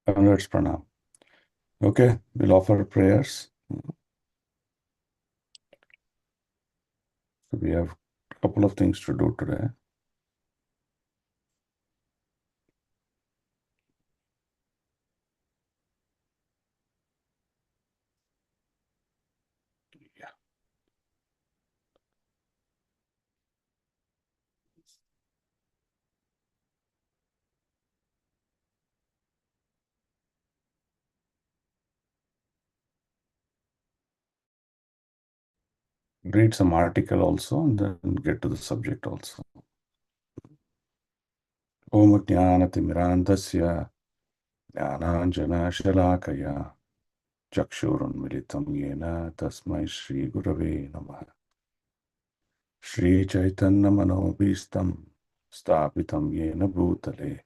Let's pranam. Okay, we'll offer prayers. So we have a couple of things to do today. Yeah. Read some article also and then get to the subject also. Om Jnanatimirandasya Jnananjana Shalakaya Chakshurunmilitam Yena Tasmai Shri Gurave Namaha. Shri Chaitanya Manobhistam Stapitam Yena Bhutale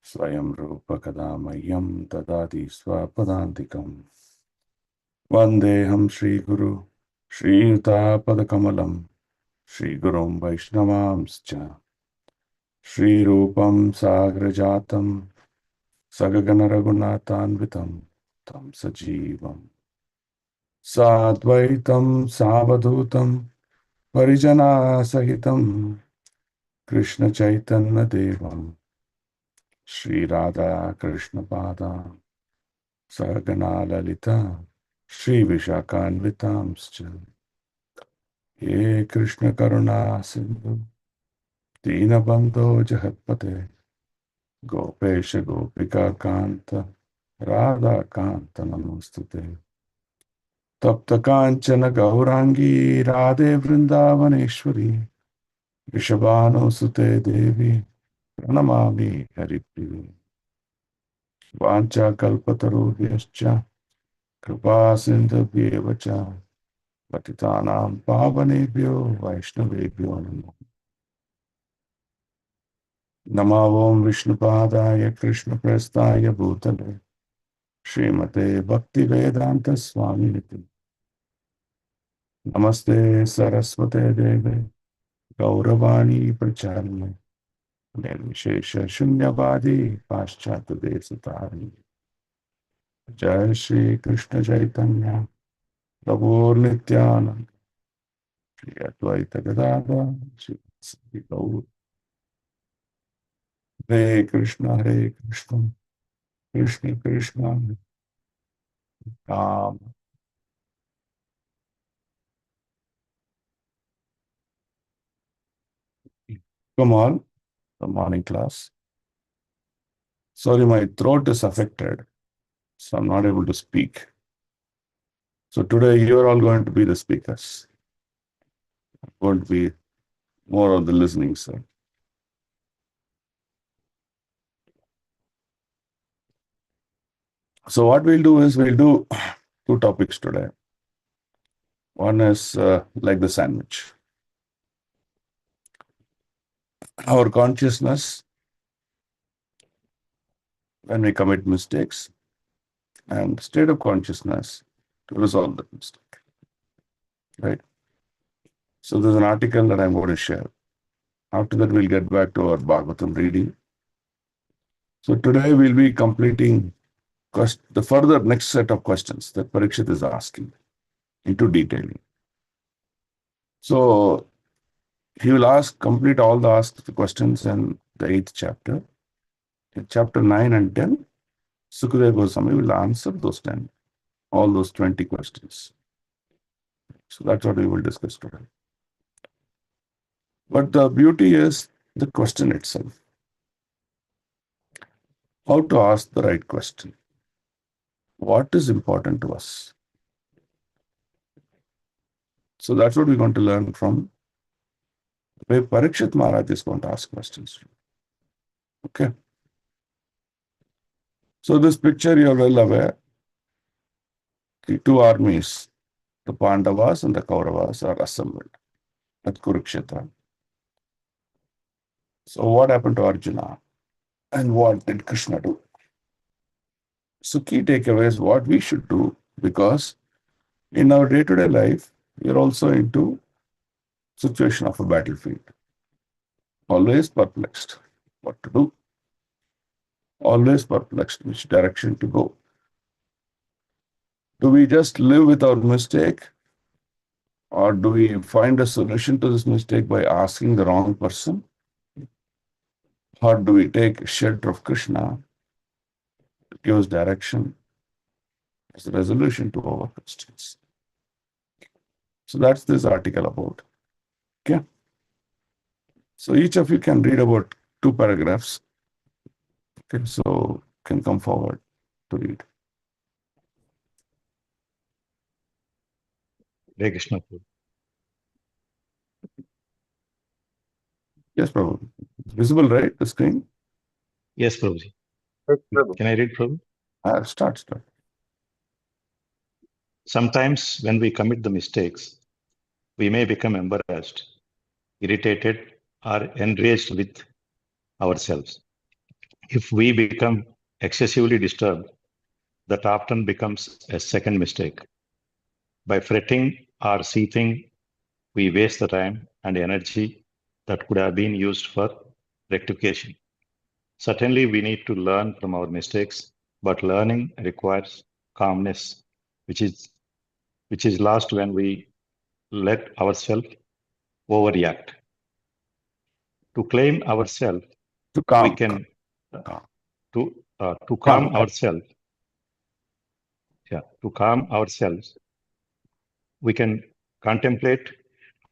Swayam Rupa Kadamayam Tadadi Swapadantikam Vandeham Shri Guru Shriyutapadakamalaṁ Shrigurum Vaishnavamscha Srirupam Sagrajatam Sagagana Raghunathanvitam Tam Sajivam Sadvaitam Savadhutam Parijana Sahitam Krishna Chaitanya Devam Shri Radha Krishna Pada Sagana Lalita Shri Vishakhanvitamscha He Krishna Karuna Sindhu Dinabandho Jahatpate Gopesha Gopika Kanta Radha Kanta Namostute Tapta Kanchana Gaurangi Radhe Vrindavaneshwari Rishabhano Sute Devi Pranamami Hariprivi Vancha Kalpatarubhyascha Kripa Sindhubhyevacha Patitanam Pavanebhyo Vaishnavebhyo Namo Namavom Vishnupadaya Krishna Prestaya Bhutale Srimate Bhaktivedanta Swaminiti Namaste Saraswate Deve Gauravani Pracharya Nirvishesha Shunyavadi Paschata Desatari Jai Shri Krishna Chaitanya Prabhu Nityananda Shri Advaita Gadadhar Shri Gaur Hare Krishna Krishna Krishna Ram. Come on, the morning class. Sorry, my throat is affected, so I'm not able to speak. So today you're all going to be the speakers. I'm going to be more on the listening side. So what we'll do is we'll do two topics today. One is like the sandwich. Our consciousness when we commit mistakes and state of consciousness to resolve that mistake. Right? So there's an article that I'm going to share. After that, we'll get back to our Bhagavatham reading. So today we'll be completing the further next set of questions that Parikshit is asking into detailing. So he will complete all the asked questions in the 8th chapter. In chapter 9 and 10, Sukadeva Goswami will answer those 10, all those 20 questions. So that's what we will discuss today. But the beauty is the question itself. How to ask the right question. What is important to us? So that's what we're going to learn from the way Parikshit Maharaj is going to ask questions. Okay. So this picture you're well aware. The two armies, the Pandavas and the Kauravas, are assembled at Kurukshetra. So what happened to Arjuna? And what did Krishna do? So key takeaway is what we should do, because in our day-to-day life, we are also into situation of a battlefield. Always perplexed. What to do? always perplexed which direction to go. Do we just live with our mistake, or do we find a solution to this mistake by asking the wrong person? Or do we take shelter of Krishna to give us direction as a resolution to our questions? So that's this article about. Okay. So each of you can read about 2 paragraphs. Okay, so can come forward to read. Hare Krishna. Yes, Prabhu. It's visible, right? The screen? Yes, Prabhuji. Can I read, Prabhu? Start. Sometimes when we commit the mistakes, we may become embarrassed, irritated, or enraged with ourselves. If we become excessively disturbed, that often becomes a second mistake. By fretting or seething, we waste the time and energy that could have been used for rectification. Certainly, we need to learn from our mistakes, but learning requires calmness, which is lost when we let ourselves overreact. To claim ourselves, To calm. we can Calm. to calm ourselves. Yeah, to calm ourselves, we can contemplate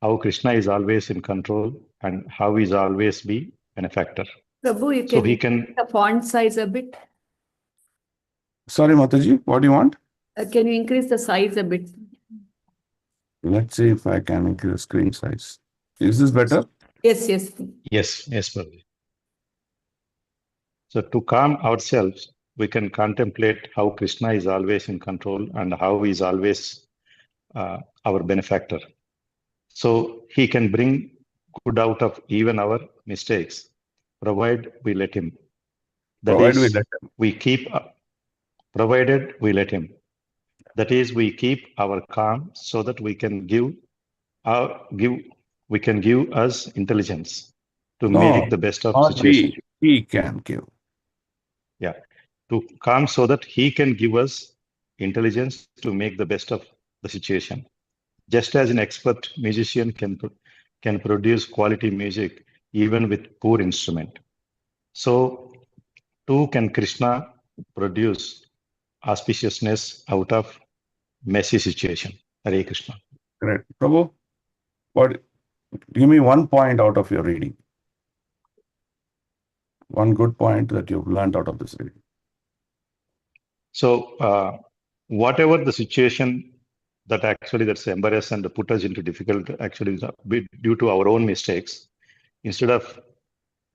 how Krishna is always in control and how he is always be benefactor. Prabhu, you So can he can the font size a bit. Sorry, Mataji, what do you want? Can you increase the size a bit? Let's see if I can increase the screen size. Is this better? Yes. yes, Prabhu. So to calm ourselves, we can contemplate how Krishna is always in control and how he is always our benefactor. So he can bring good out of even our mistakes, provided we let him. Provided we let him. That is, we keep our calm so that we can give us intelligence to make the best of situation. He can give. Yeah, to calm so that he can give us intelligence to make the best of the situation. Just as an expert musician can produce quality music even with poor instrument, so too can Krishna produce auspiciousness out of messy situation. Hare Krishna. Great. Prabhu, give me 1 point out of your reading. One good point that you've learned out of this reading. So, whatever the situation that's embarrassed and put us into difficult, actually due to our own mistakes, instead of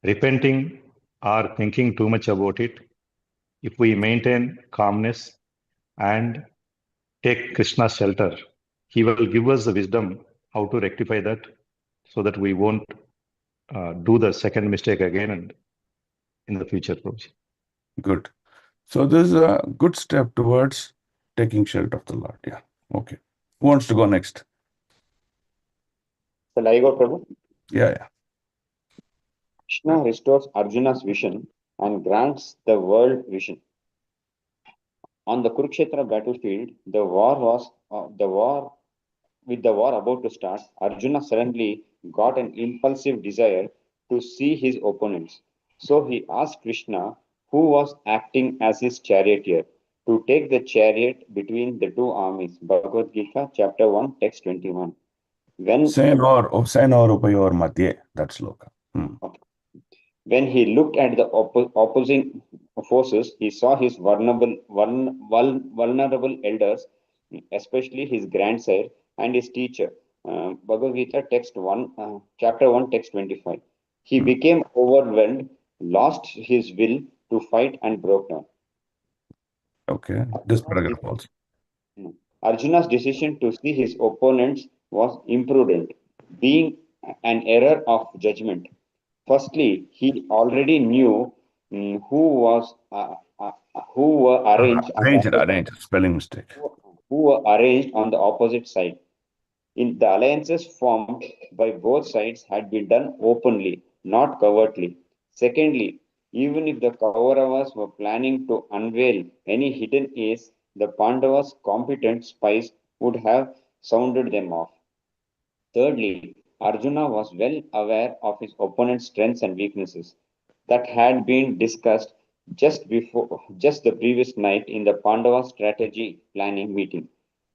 repenting or thinking too much about it, if we maintain calmness and take Krishna's shelter, he will give us the wisdom how to rectify that so that we won't do the second mistake again and in the future. Good. So this is a good step towards taking shelter of the Lord. Yeah. Okay. Who wants to go next? Shall I go, Prabhu? Yeah. Krishna restores Arjuna's vision and grants the world vision. On the Kurukshetra battlefield, with the war about to start, Arjuna suddenly got an impulsive desire to see his opponents. So he asked Krishna, who was acting as his charioteer, to take the chariot between the two armies. Bhagavad Gita, chapter 1, text 21. Senor upayor madhye. That's sloka. Okay. When he looked at the opposing forces, he saw his vulnerable elders, especially his grandsire and his teacher. Bhagavad Gita, chapter 1, text 25. He became overwhelmed, lost his will to fight, and broke down. Okay, this paragraph also. Arjuna's decision to see his opponents was imprudent, being an error of judgment. Firstly, he already knew who were arranged spelling mistake. Who were arranged on the opposite side. In the alliances formed by both sides had been done openly, not covertly. Secondly, Even if the Kauravas were planning to unveil any hidden ace, the Pandavas' competent spies would have sounded them off. Thirdly, Arjuna was well aware of his opponent's strengths and weaknesses that had been discussed just the previous night in the Pandava strategy planning meeting.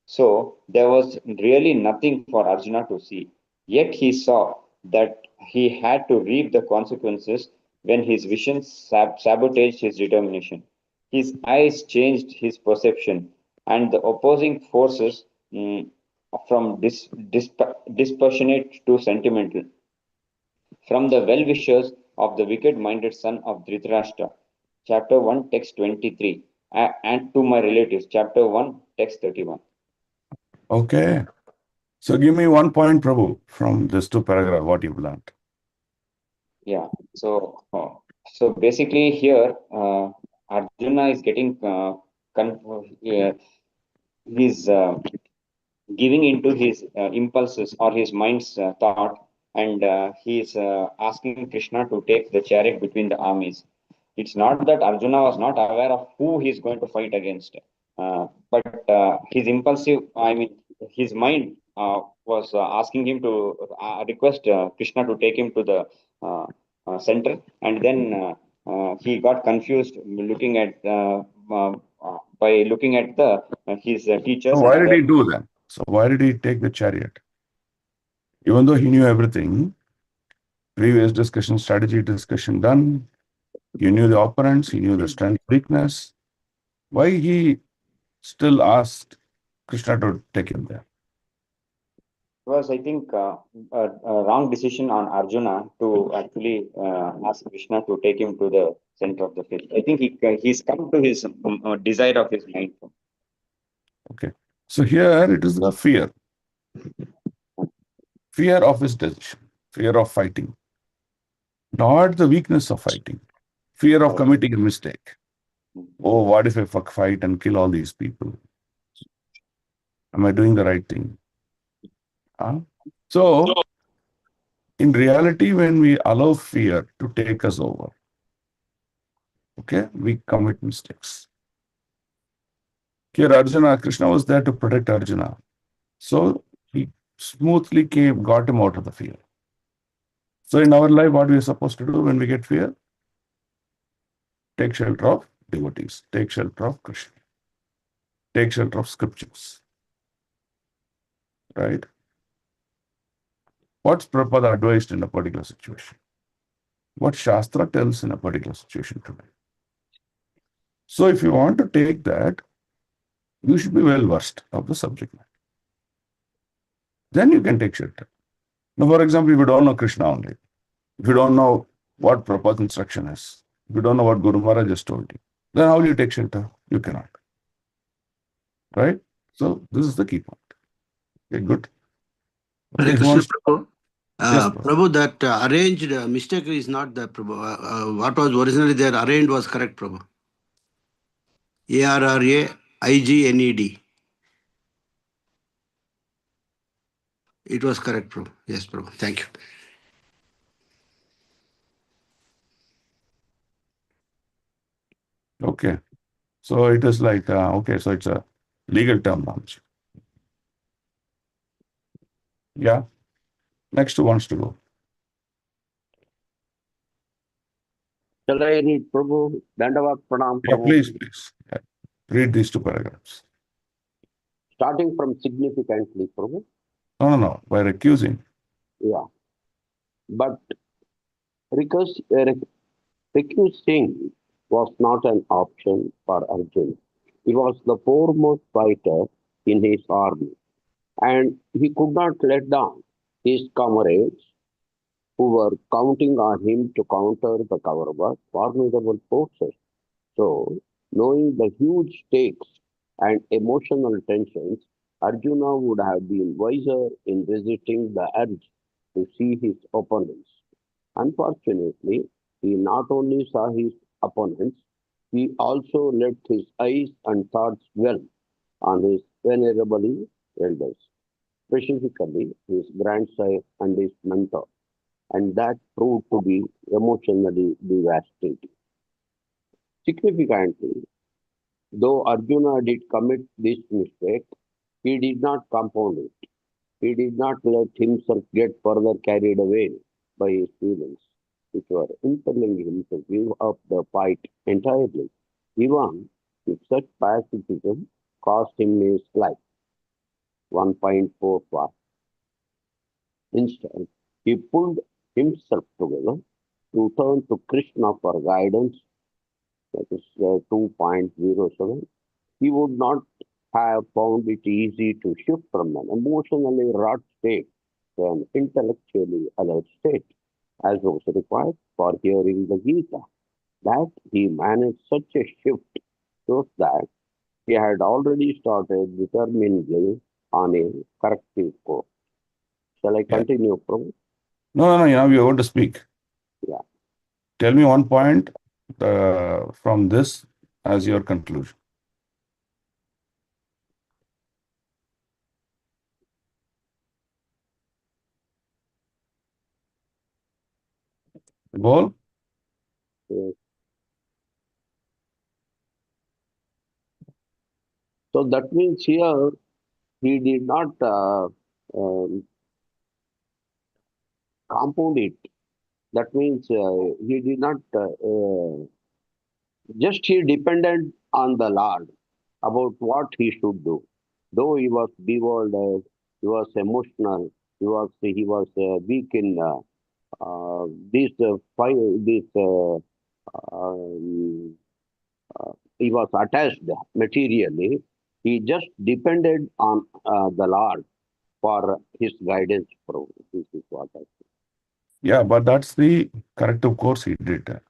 So there was really nothing for Arjuna to see. Yet he saw that he had to reap the consequences when his vision sabotaged his determination. His eyes changed his perception, and the opposing forces from dispassionate to sentimental, from the well-wishers of the wicked-minded son of Dhritarashtra, chapter 1, text 23, and to my relatives, chapter 1, text 31. Okay. So give me 1 point, Prabhu, from this 2 paragraph, what you've learned. Yeah. So basically here, Arjuna is getting he's giving into his impulses or his mind's thought, and he's asking Krishna to take the chariot between the armies. It's not that Arjuna was not aware of who he's going to fight against, but his impulsive, I mean, his mind was asking him to request Krishna to take him to the center, and then he got confused looking at by looking at the his So teachers and why did other. he do that? So why did he take the chariot? Even though he knew everything, previous discussion, strategy discussion done, he knew the opponents, he knew the strength, weakness. Why he still asked Krishna to take him there? Was, I think, a wrong decision on Arjuna to actually ask Krishna to take him to the center of the field. I think he's come to his desire of his mind. Okay. So here it is the fear of his decision, fear of fighting, not the weakness of fighting, fear of committing a mistake. Oh, what if I fight and kill all these people? Am I doing the right thing? Huh? So, in reality, when we allow fear to take us over, okay, we commit mistakes. Here, Arjuna, Krishna was there to protect Arjuna. So, he smoothly got him out of the fear. So, in our life, what we are supposed to do when we get fear? Take shelter of devotees, take shelter of Krishna, take shelter of scriptures, right? What's Prabhupada advised in a particular situation? What Shastra tells in a particular situation today? So if you want to take that, you should be well versed of the subject matter. Then you can take shelter. Now, for example, if you don't know Krishna only, if you don't know what Prabhupada's instruction is, if you don't know what Guru Maharaj just told you, then how will you take shelter? You cannot. Right? So this is the key point. Okay, good. Hare Okay, who Krishna, wants? Prabhu. Yes, Prabhu. Prabhu, that arranged mistake is not the Prabhu. What was originally there, arranged was correct, Prabhu. ARRAIGNED. It was correct, Prabhu. Yes, Prabhu. Thank you. Okay. So it is like, okay, so it's a legal term knowledge. Yeah. Next who wants to go? Shall I read Prabhu? Dandavat Pranam Yeah, Prabhu. please. Yeah. Read these 2 paragraphs. Starting from significantly, Prabhu. No. By recusing. Yeah. But recusing was not an option for Arjuna. He was the foremost fighter in his army, and he could not let down his comrades who were counting on him to counter the Kaurava formidable forces. So, knowing the huge stakes and emotional tensions, Arjuna would have been wiser in resisting the urge to see his opponents. Unfortunately, he not only saw his opponents, he also let his eyes and thoughts dwell on his venerable elders, specifically his grandsire and his mentor, and that proved to be emotionally devastating. Significantly, though Arjuna did commit this mistake, he did not compound it. He did not let himself get further carried away by his feelings, which were impelling him to give up the fight entirely, even if such pacifism cost him his life. 1.45. Instead, he pulled himself together to turn to Krishna for guidance, that is 2.07. He would not have found it easy to shift from an emotionally wrought state to an intellectually alert state, as was required for hearing the Gita. That he managed such a shift shows that he had already started determinedly on a corrective course. Shall I Yeah. continue, Prabhu? No, now you want to speak. Yeah. Tell me one point from this as your conclusion. Bol? Yes. So that means here he did not compound it. That means he did not just he depended on the Lord about what he should do. Though he was bewildered, he was emotional, he was weak in this five, this um, he was attached materially. He just depended on the Lord for his guidance. This is what I think. Yeah, but that's the corrective course he did.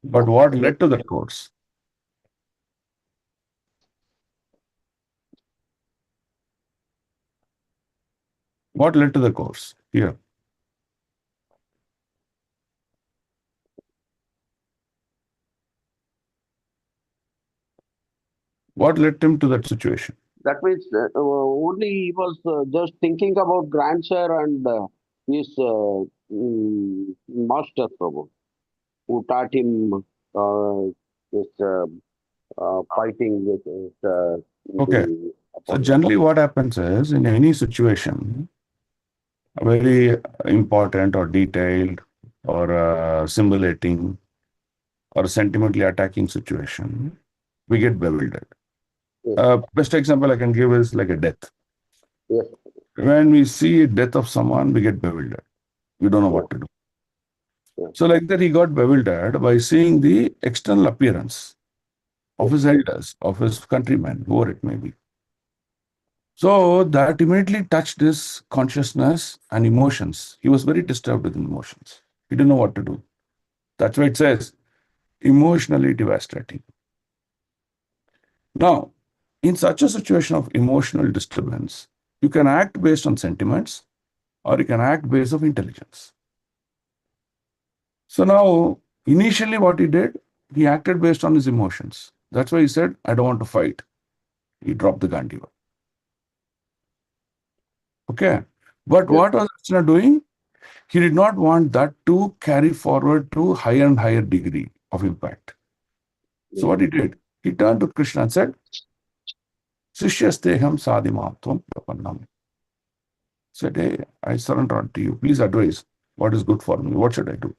But what led to that course? What led to the course here? What led him to that situation? That means only he was just thinking about grandeur and his master Prabhu, who taught him this fighting with Okay. the So generally what happens is in any situation, a very important or detailed or simulating or sentimentally attacking situation, we get bewildered. Yes. Best example I can give is like a death. Yes. When we see a death of someone, we get bewildered. We don't know what to do. Yeah. So like that, he got bewildered by seeing the external appearance of his elders, of his countrymen, whoever it may be. So that immediately touched his consciousness and emotions. He was very disturbed with emotions. He didn't know what to do. That's why it says emotionally devastating. Now, in such a situation of emotional disturbance, you can act based on sentiments or you can act based on intelligence. So now, initially what he did, he acted based on his emotions. That's why he said, I don't want to fight. He dropped the Gandiva. Okay. But what was Arjuna doing? He did not want that to carry forward to higher and higher degree of impact. So what he did? He turned to Krishna and said, Sishyasteham sadhimatvam prapannam. Said, hey, I surrender unto you. Please advise what is good for me. What should I do?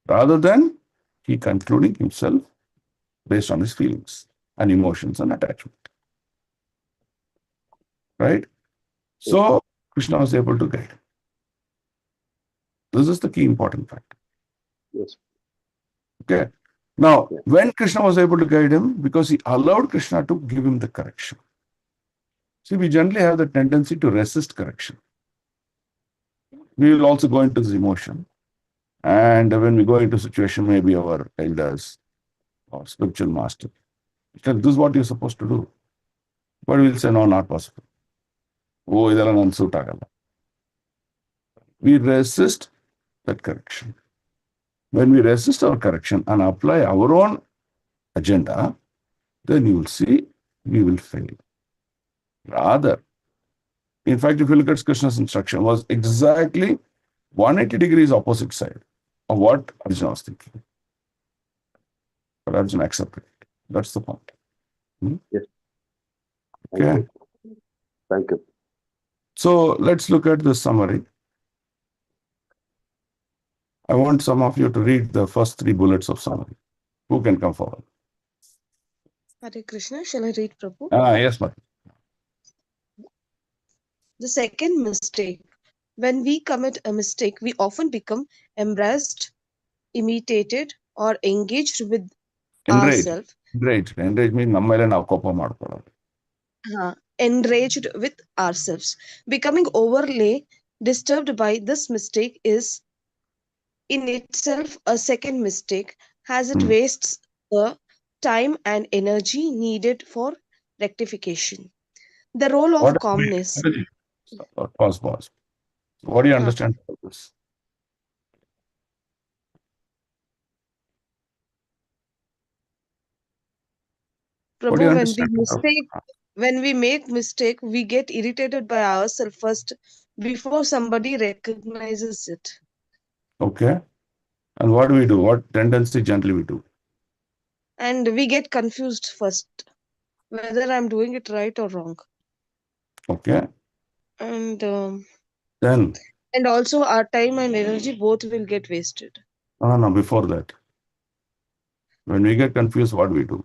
Rather than he concluding himself based on his feelings and emotions and attachment. Right? So Krishna was able to guide him. This is the key important factor. Yes. Okay. Now, when Krishna was able to guide him, because he allowed Krishna to give him the correction. See, we generally have the tendency to resist correction. We will also go into this emotion. And when we go into situation, maybe our elders or spiritual master, tell, this is what you're supposed to do. But we'll say, no, not possible. Oh, idella nan suit agalla. We resist that correction. When we resist our correction and apply our own agenda, then you will see we will fail. Rather, in fact, if you look at Krishna's instruction, was exactly 180 degrees opposite side of what Arjuna was thinking. But Arjuna accepted it. That's the point. Yes. Okay. Thank you. Thank you. So let's look at the summary. I want some of you to read the first 3 bullets of summary. Who can come forward? Hare Krishna, shall I read, Prabhu? Yes, ma'am. The second mistake. When we commit a mistake, we often become embarrassed, imitated, or engaged with Enraged. ourselves, Enraged means ನಮ್ಮ ಮೇಲೆ ನಾವು ಕೋಪ ಮಾಡ್ಕೊಳ್ಳೋದು. enraged with ourselves. Becoming overly disturbed by this mistake is in itself a second mistake, as it wastes the time and energy needed for rectification. The role of calmness. Pause. What do you understand about this? What do you Prabhu, understand? when we make mistake, we get irritated by ourselves first before somebody recognizes it. Okay. And what do we do? What tendency generally we do? And we get confused first whether I'm doing it right or wrong. Okay. And Then and also our time and energy both will get wasted. no, before that. When we get confused, what do we do?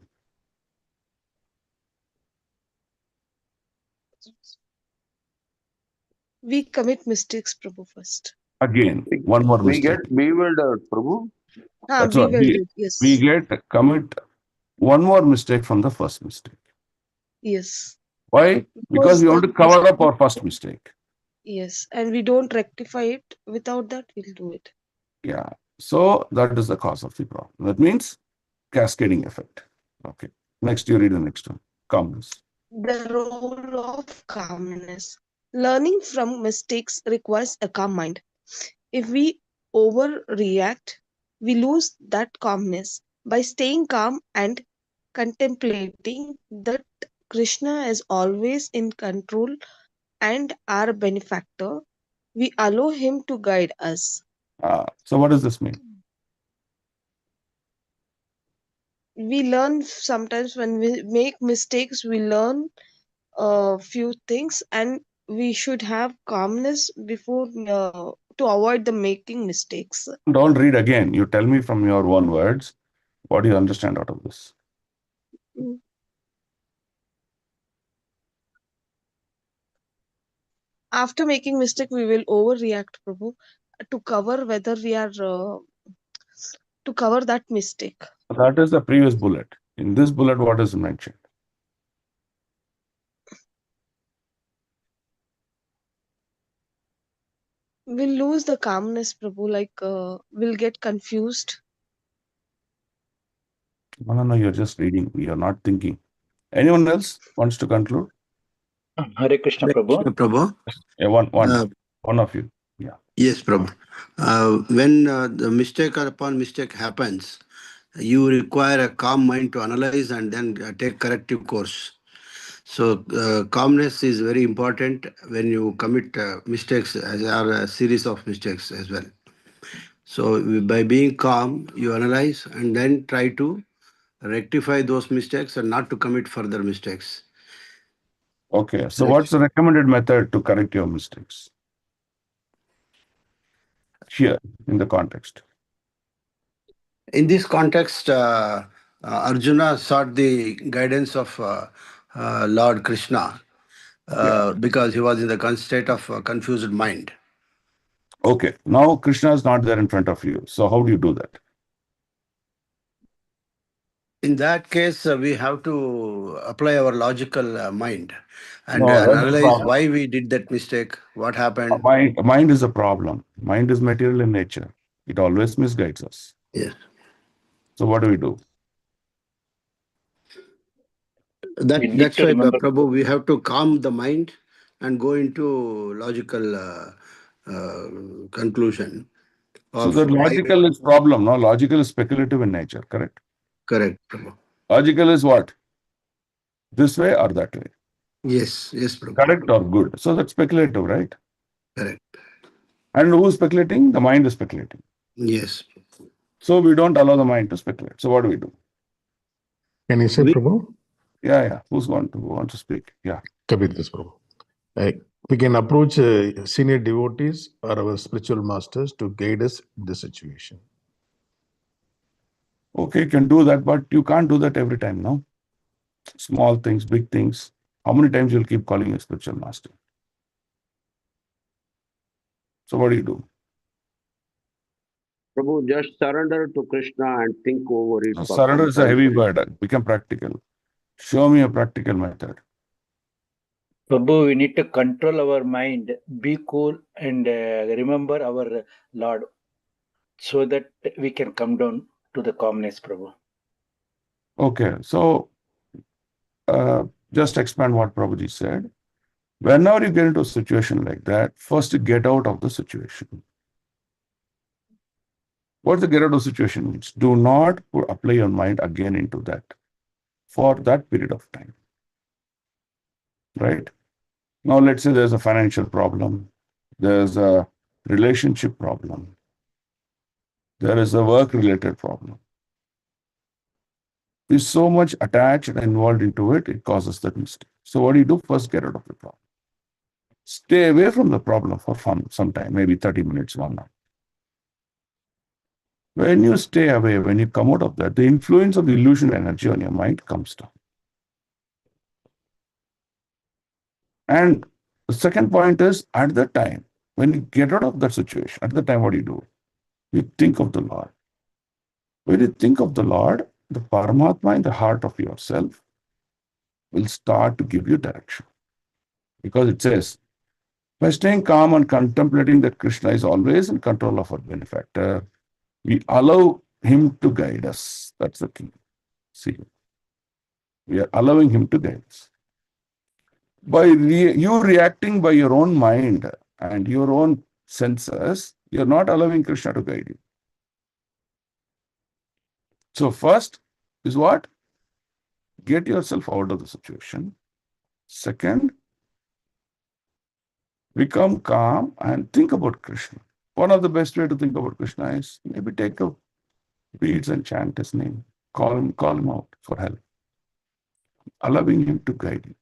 We commit mistakes, Prabhu, first. Again, one more We mistake. get bewildered, Prabhu. That's We what will do, yes. we commit one more mistake from the first mistake. Yes. Why? Because we want to cover up our first mistake. Yes, and we don't rectify it. Without that, we'll do it. Yeah. So that is the cause of the problem. That means cascading effect. Okay. Next, you read the next one. Calmness. The role of calmness. Learning from mistakes requires a calm mind. If we overreact, we lose that calmness. By staying calm and contemplating that Krishna is always in control and our benefactor, we allow him to guide us. So what does this mean? We learn sometimes when we make mistakes, we learn a few things, and we should have calmness before to avoid the making mistakes. Don't read again. You tell me from your own words. What do you understand out of this? After making mistake, we will overreact, Prabhu, to cover whether we are to cover that mistake. That is the previous bullet. In this bullet, what is mentioned? We'll lose the calmness, Prabhu, like we'll get confused. No, you're just reading. You're not thinking. Anyone else wants to conclude? Hare Krishna, Prabhu. Prabhu. Yeah, one of you. Yeah. Yes, Prabhu. When the mistake upon mistake happens, you require a calm mind to analyze and then take corrective course. So calmness is very important when you commit mistakes or a series of mistakes as well. So by being calm, you analyze and then try to rectify those mistakes and not to commit further mistakes. Okay. So what's the recommended method to correct your mistakes? Here, in the context. In this context, Arjuna sought the guidance of Lord Krishna because he was in the state of confused mind. Okay. Now Krishna is not there in front of you. So how do you do that? In that case, we have to apply our logical mind and No, that's the analyze problem. why we did that mistake, what happened. Mind is a problem. Mind is material in nature. It always misguides us. Yes. So what do we do? That's why, Prabhu, we have to calm the mind and go into logical conclusion. So the logical is problem, no? Logical is speculative in nature, correct? Correct, Prabhu. Logical is what? This way or that way? Yes, Prabhu. Correct or good? So that's speculative, right? Correct. And who is speculating? The mind is speculating. Yes. So we don't allow the mind to speculate. So what do we do? Can you say, We- Prabhu? Yeah. Who want to speak? Yeah. Kabir Das Prabhu. We can approach senior devotees or our spiritual masters to guide us in the situation. Okay, you can do that, but you can't do that every time, no? Small things, big things. How many times you'll keep calling your spiritual master? So what do you do? Prabhu, just surrender to Krishna and think over it So for surrender some is a time. heavy word. Become practical. Show me a practical method. Prabhu, we need to control our mind, be cool, and remember our Lord, so that we can come down to the calmness, Prabhu. Okay, so just expand what Prabhuji said. Whenever you get into a situation like that, first you get out of the situation. What the get out of the situation means? Do not apply your mind again into that for that period of time. Right? Now, let's say there's a financial problem, there's a relationship problem, there is a work-related problem. We're so much attached and involved into it, it causes that mistake. So what do you do? First, get out of the problem. Stay away from the problem for some time, maybe 30 minutes, 1 hour. When you stay away, when you come out of that, the influence of the illusion energy on your mind comes down. And the second point is, at the time, when you get out of that situation, at the time, what do? You think of the Lord. When you think of the Lord, the Paramatma in the heart of yourself will start to give you direction. Because it says, by staying calm and contemplating that Krishna is always in control of our benefactor, we allow him to guide us. That's the key. See, we are allowing him to guide us. By you reacting by your own mind and your own senses, you're not allowing Krishna to guide you. So first is what? Get yourself out of the situation. Second, become calm and think about Krishna. One of the best way to think about Krishna is maybe take a beads and chant his name. Call him out for help. Allowing him to guide you.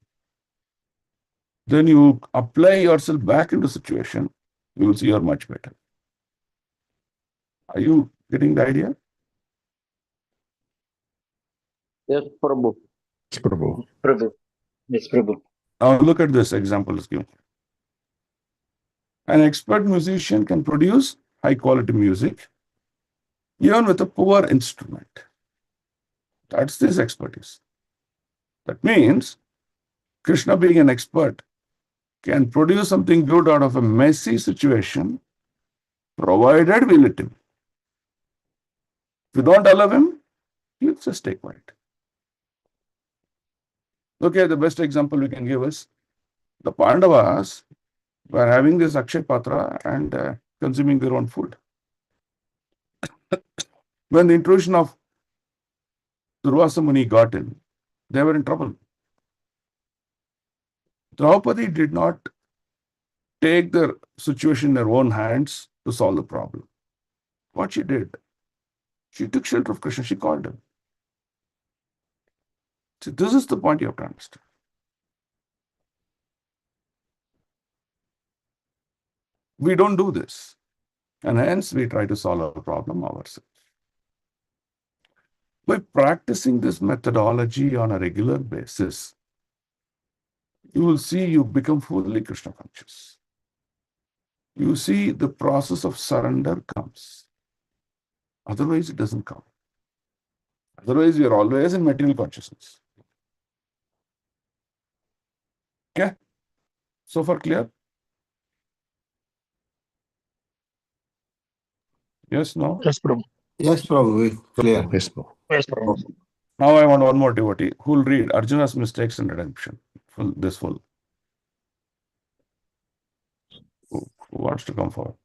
Then you apply yourself back into the situation, you will see you're much better. Are you getting the idea? Yes, Prabhu. Yes, Prabhu. Prabhu. Yes, Prabhu. Now look at this example is given. An expert musician can produce high quality music even with a poor instrument. That's this expertise. That means Krishna, being an expert, can produce something good out of a messy situation, provided we let him. If you don't allow him, he'll just stay quiet. Okay, the best example we can give is the Pandavas were having this Akshay Patra and consuming their own food. When the intrusion of Durvasa Muni got in, they were in trouble. Draupadi did not take the situation in their own hands to solve the problem. What she did, she took shelter of Krishna, she called him. So this is the point you have to understand. We don't do this. And hence we try to solve our problem ourselves. By practicing this methodology on a regular basis, you will see you become fully Krishna conscious. You see the process of surrender comes. Otherwise, it doesn't come. Otherwise, we are always in material consciousness. Okay? So far clear? Yes, no? Yes, Prabhu. Yes, Prabhu, clear. Yes, Prabhu. Yes, Prabhu. Now I want one more devotee who will read Arjuna's mistakes and redemption. Full. Who wants to come forward?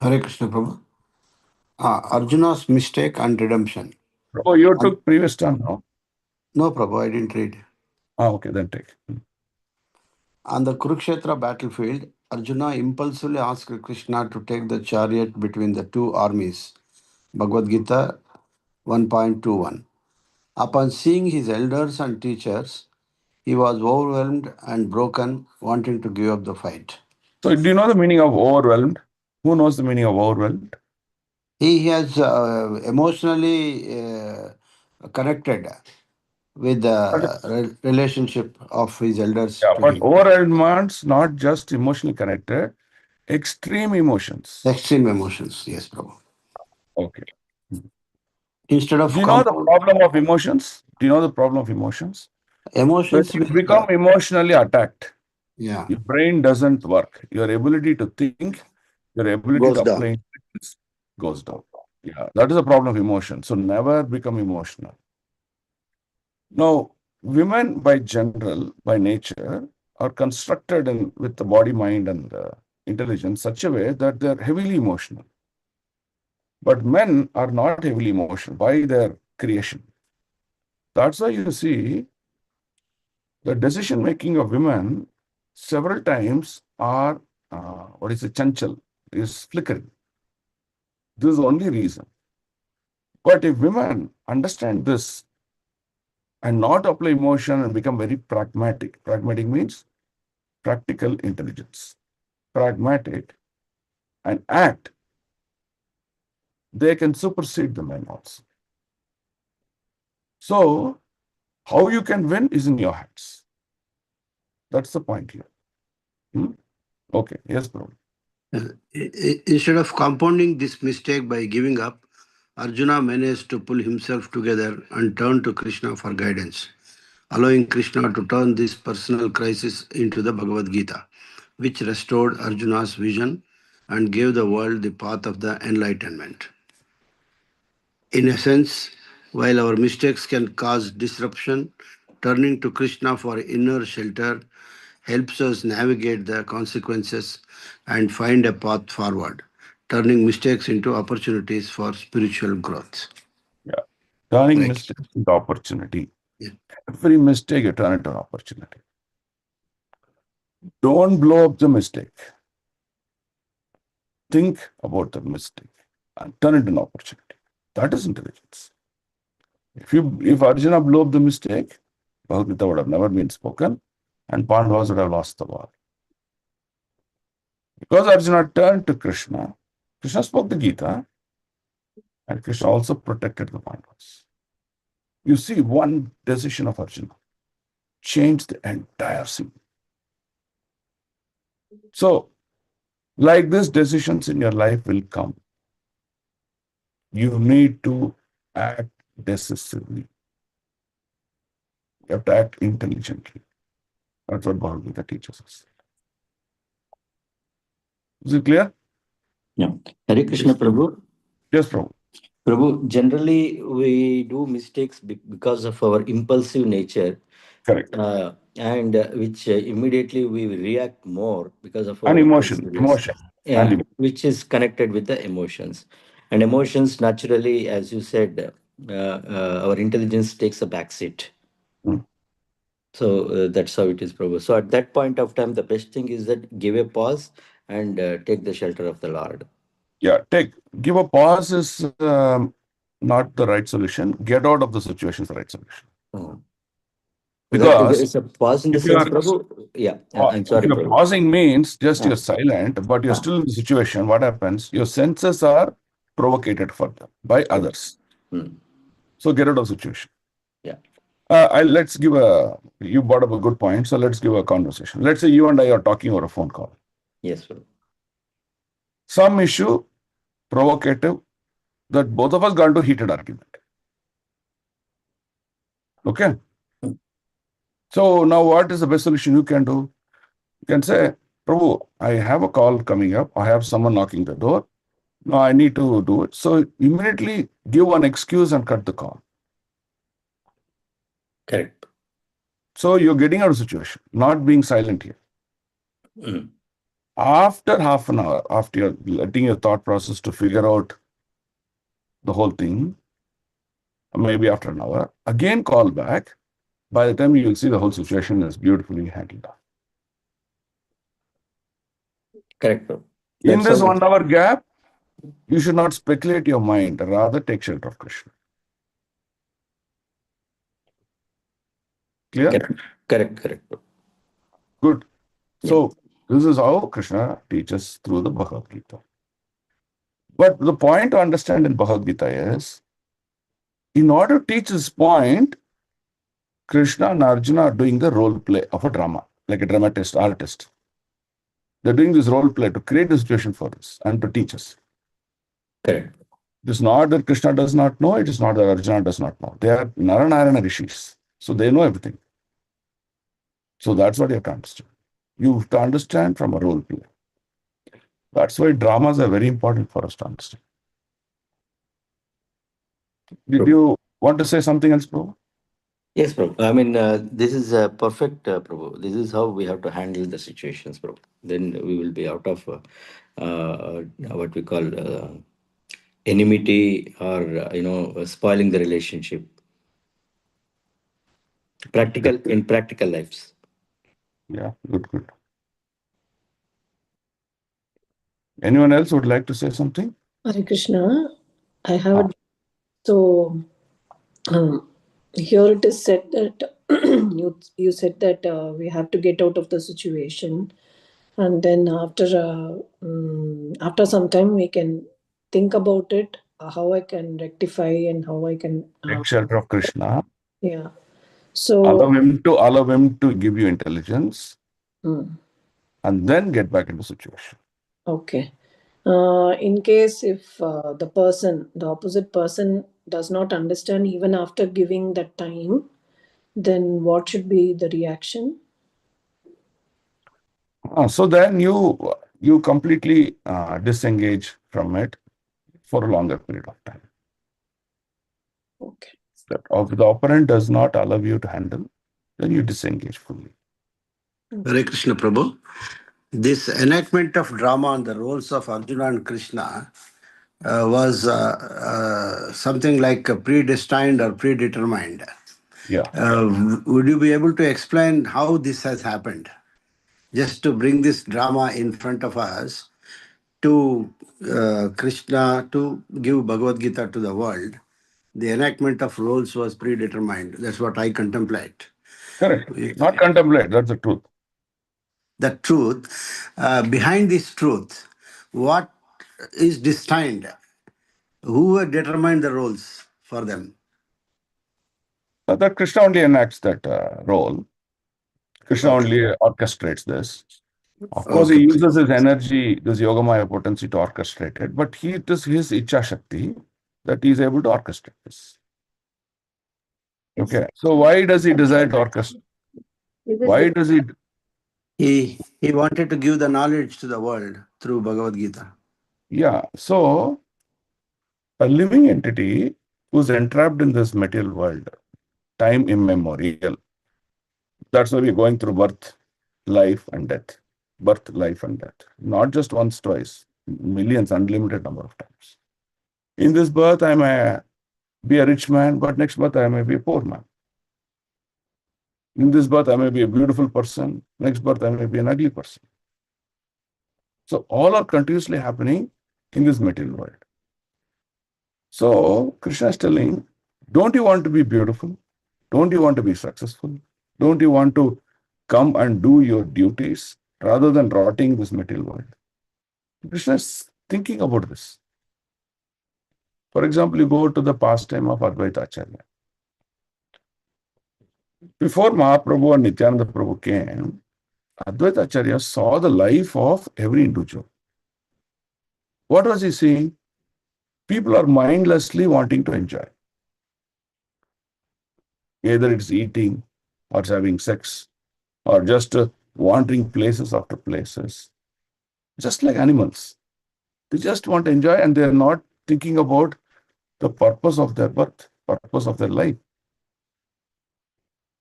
Hare Krishna, Prabhu. Arjuna's mistake and redemption. Oh, you took previous time, no? No, Prabhu, I didn't read. Okay, then take. On the Kurukshetra battlefield, Arjuna impulsively asked Krishna to take the chariot between the two armies. Bhagavad Gita 1.21. Upon seeing his elders and teachers, he was overwhelmed and broken, wanting to give up the fight. So, do you know the meaning of overwhelmed? Who knows the meaning of overwhelmed? He has emotionally connected with the relationship of his elders Yeah, to but him. overwhelmed means not just emotionally connected, extreme emotions. Extreme emotions, yes, Prabhu. Okay. Instead of Do you know the compound problem of emotions? Do you know the problem of emotions? When emotions, you will become emotionally attacked, yeah, your brain doesn't work. Your ability to think, your ability goes to down. apply intelligence goes down. Yeah, that is a problem of emotion. So never become emotional. Now, women by general, by nature, are constructed with the body, mind, and intelligence such a way that they're heavily emotional. But men are not heavily emotional by their creation. That's why you see the decision making of women several times are what is it, chanchal, is flickering. This is the only reason. But if women understand this and not apply emotion and become very pragmatic means practical intelligence, pragmatic, and act, they can supersede the men also. So, how you can win is in your hands. That's the point here. Okay, yes, bro. Instead of compounding this mistake by giving up, Arjuna managed to pull himself together and turn to Krishna for guidance, allowing Krishna to turn this personal crisis into the Bhagavad Gita, which restored Arjuna's vision and gave the world the path of the enlightenment. In essence, while our mistakes can cause disruption, turning to Krishna for inner shelter helps us navigate the consequences and find a path forward, turning mistakes into opportunities for spiritual growth. Yeah. Turning Right. mistakes into opportunity. Yeah. Every mistake you turn into an opportunity. Don't blow up the mistake. Think about the mistake and turn it into an opportunity. That is intelligence. If Arjuna blew up the mistake, Bhagavad Gita would have never been spoken and Pandavas would have lost the war. Because Arjuna turned to Krishna, Krishna spoke the Gita and Krishna also protected the Pandavas. You see, one decision of Arjuna changed the entire scene. So, like this, decisions in your life will come. You need to act decisively. You have to act intelligently. That's what Bhagavad Gita teaches us. Is it clear? Yeah. Hare Krishna, Prabhu. Yes, Prabhu. Prabhu, generally we do mistakes because of our impulsive nature, Correct. and which immediately we react more because of And our emotion. impulsiveness. Yeah, And which is connected with the emotions. And emotions naturally, as you said, our intelligence takes a backseat. Mm. So that's how it is, Prabhu. So at that point of time, the best thing is that give a pause and take the shelter of the Lord. yeah, give a pause is not the right solution. Get out of the situation is the right solution. Oh. Because It's a pause in the if you sense, are Prabhu. Yeah, I'm if sorry, you're Prabhu. pausing means just Ah. you're silent, but you're Ah. still in the situation. What happens? Your senses are provocated further by others. Hmm. So get out of the situation. Yeah. Let's give you brought up a good point. So let's give a conversation. Let's say you and I are talking over a phone call. Yes, Prabhu. Some issue, provocative, that both of us got into heated argument. Okay. So now what is the best solution you can do? You can say, Prabhu, I have a call coming up. I have someone knocking the door. No, I need to do it. So immediately give one excuse and cut the call. Correct. So you're getting out of the situation, not being silent here. Mm. After half an hour, after you're letting your thought process to figure out the whole thing, maybe after an hour, again call back. By the time you will see the whole situation is beautifully handled. Correct, Prabhu. In That's this how 1 hour gap, you should not speculate your mind, rather take shelter of Krishna. Clear? Correct. Good. So this is how Krishna teaches through the Bhagavad Gita. But the point to understand in Bhagavad Gita is, in order to teach this point, Krishna and Arjuna are doing the role play of a drama, like a dramatist, artist. They're doing this role play to create the situation for us and to teach us. Correct. It is not that Krishna does not know, it is not that Arjuna does not know. They are Naranarayana Rishis, so they know everything. So that's what you have to understand. You have to understand from a role play. That's why dramas are very important for us to understand. Did you want to say something else, Prabhu? Yes, Prabhu. I mean, this is perfect, Prabhu. This is how we have to handle the situations, Prabhu. Then we will be out of what we call enmity or, spoiling the relationship. In practical lives. Yeah, good. Anyone else would like to say something? Hare Krishna, I have a so here it is said that you said that we have to get out of the situation, and then after some time we can think about it, how I can rectify and how I can Take shelter of Krishna. yeah. So Allow him to give you intelligence, and then get back into situation. okay. In case if the opposite person does not understand even after giving that time, then what should be the reaction? So then you completely disengage from it for a longer period of time. Okay. If the opponent does not allow you to handle, then you disengage fully. Hare Krishna Prabhu. This enactment of drama on the roles of Arjuna and Krishna was something like predestined or predetermined. Yeah. Would you be able to explain how this has happened? Just to bring this drama in front of us to Krishna to give Bhagavad Gita to the world. The enactment of roles was predetermined. That's what I contemplate. Correct. Not contemplate, that's the truth. The truth. Behind this truth, what is destined? Who determined the roles for them? That Krishna only enacts that role. Krishna only orchestrates this. Of course, he uses his energy, this Yogamaya potency to orchestrate it, but it is his Icha Shakti that he is able to orchestrate this. Okay, so why does he desire to orchestrate? Why does he? He wanted to give the knowledge to the world through Bhagavad Gita. Yeah, so a living entity who's entrapped in this material world, time immemorial. That's why we're going through birth, life, and death. Birth, life, and death. Not just once, twice, millions, unlimited number of times. In this birth, I may be a rich man, but next birth, I may be a poor man. In this birth, I may be a beautiful person. Next birth, I may be an ugly person. So all are continuously happening in this material world. So Krishna is telling, don't you want to be beautiful? Don't you want to be successful? Don't you want to come and do your duties rather than rotting this material world? Krishna is thinking about this. For example, you go to the pastime of Advaita Acharya. Before Mahaprabhu and Nityananda Prabhu came, Advaita Acharya saw the life of every individual. What was he seeing? People are mindlessly wanting to enjoy. Either it's eating, or it's having sex, or just wandering places after places. Just like animals. They just want to enjoy and they are not thinking about the purpose of their birth, purpose of their life.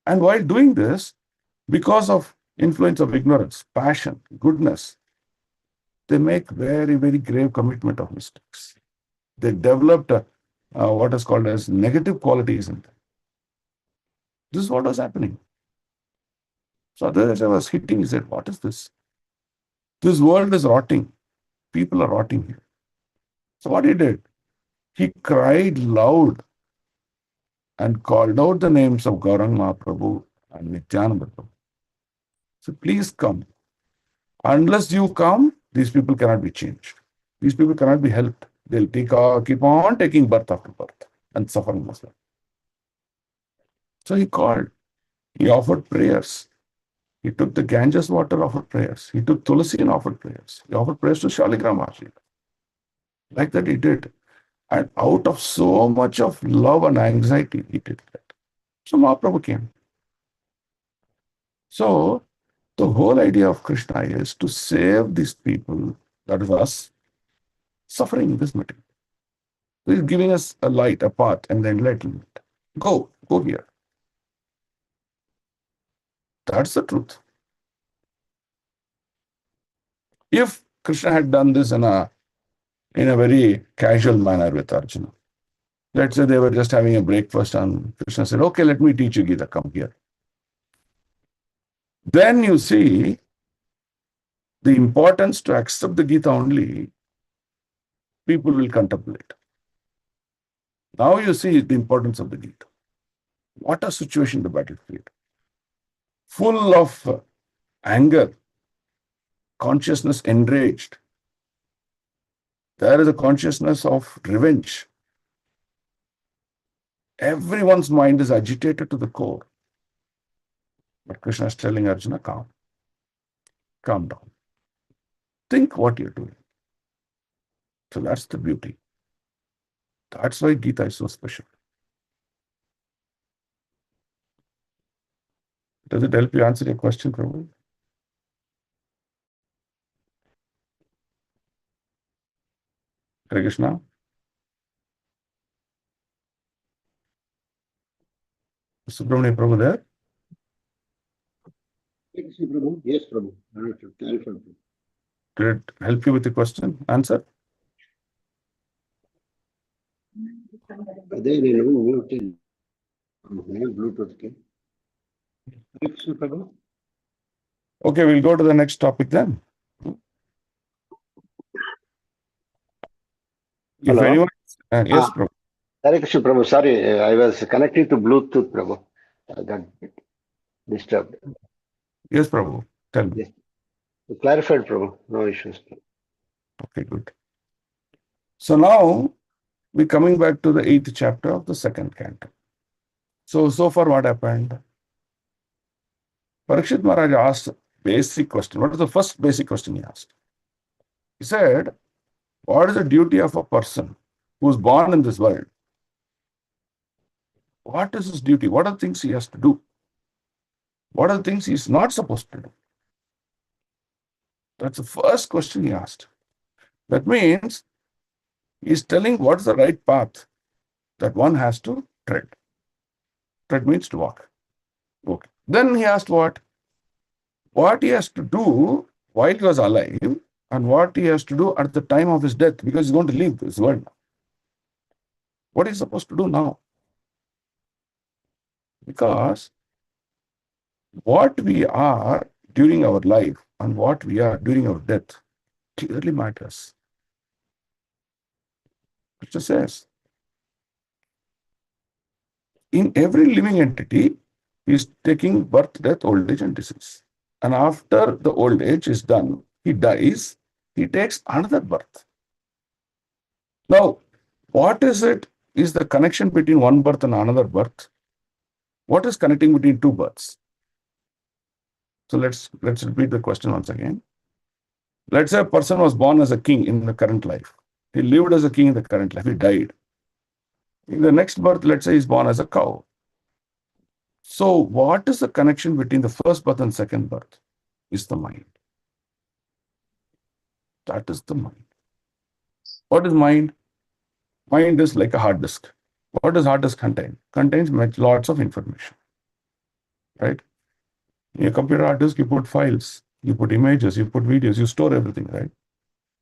And while doing this, because of influence of ignorance, passion, goodness, they make very, very grave commitment of mistakes. They developed what is called as negative qualities in them. This is what was happening. So Advaita was hitting, he said, what is this? This world is rotting. People are rotting here. So what he did? He cried loud and called out the names of Gaurang Mahaprabhu and Nityananda Prabhu. So please come. Unless you come, these people cannot be changed. These people cannot be helped. They'll keep on taking birth after birth and suffering as well. So he called. He offered prayers. He took the Ganges water, offered prayers. He took Tulsi and offered prayers. He offered prayers to Shaligram Maharaj. Like that he did. And out of so much of love and anxiety, he did that. So Mahaprabhu came. So the whole idea of Krishna is to save these people, that is us, suffering this material. So he's giving us a light, a path, and the enlightenment. Go here. That's the truth. If Krishna had done this in a very casual manner with Arjuna, let's say they were just having a breakfast and Krishna said, okay, let me teach you Gita, come here. Then you see the importance to accept the Gita only, people will contemplate. Now you see the importance of the Gita. What a situation the battlefield. Full of anger, consciousness enraged. There is a consciousness of revenge. Everyone's mind is agitated to the core. But Krishna is telling Arjuna, calm. Calm down. Think what you're doing. So that's the beauty. That's why Gita is so special. Does it help you answer your question, Prabhu? Hare Krishna? Subramania Prabhu there? Yes, Prabhu. Yes, Prabhu. Did it help you with the question? Answer? ಅದೇ ನೀನು ಬ್ಲೂಟೂತ್ಗೆ Prabhu. Okay, we'll go to the next topic then. If Hello? anyone... yes, Prabhu. Hare Krishna, Prabhu. Sorry, I was connecting to Bluetooth, Prabhu. I got disturbed. Yes, Prabhu. Tell me. Yes. Clarified, Prabhu. No issues. Okay, good. So now we're coming back to the 8th chapter of the 2nd canto. So far what happened? Parikshit Maharaj asked a basic question. What is the first basic question he asked? He said, what is the duty of a person who is born in this world? What is his duty? What are the things he has to do? What are the things he is not supposed to do? That's the first question he asked. That means he's telling what's the right path that one has to tread. Tread means to walk. Okay. Then he asked what? What he has to do while he was alive and what he has to do at the time of his death, because he's going to leave this world now. What is he supposed to do now? Because what we are during our life and what we are during our death clearly matters. Krishna says, in every living entity, he is taking birth, death, old age, and disease. And after the old age is done, he dies, he takes another birth. Now, what is it? Is the connection between one birth and another birth? What is connecting between two births? So let's repeat the question once again. Let's say a person was born as a king in the current life. He lived as a king in the current life. He died. In the next birth, let's say he's born as a cow. So what is the connection between the first birth and second birth? Is the mind. That is the mind. What is mind? Mind is like a hard disk. What does hard disk contain? Contains lots of information. Right? In your computer hard disk, you put files, you put images, you put videos, you store everything, right?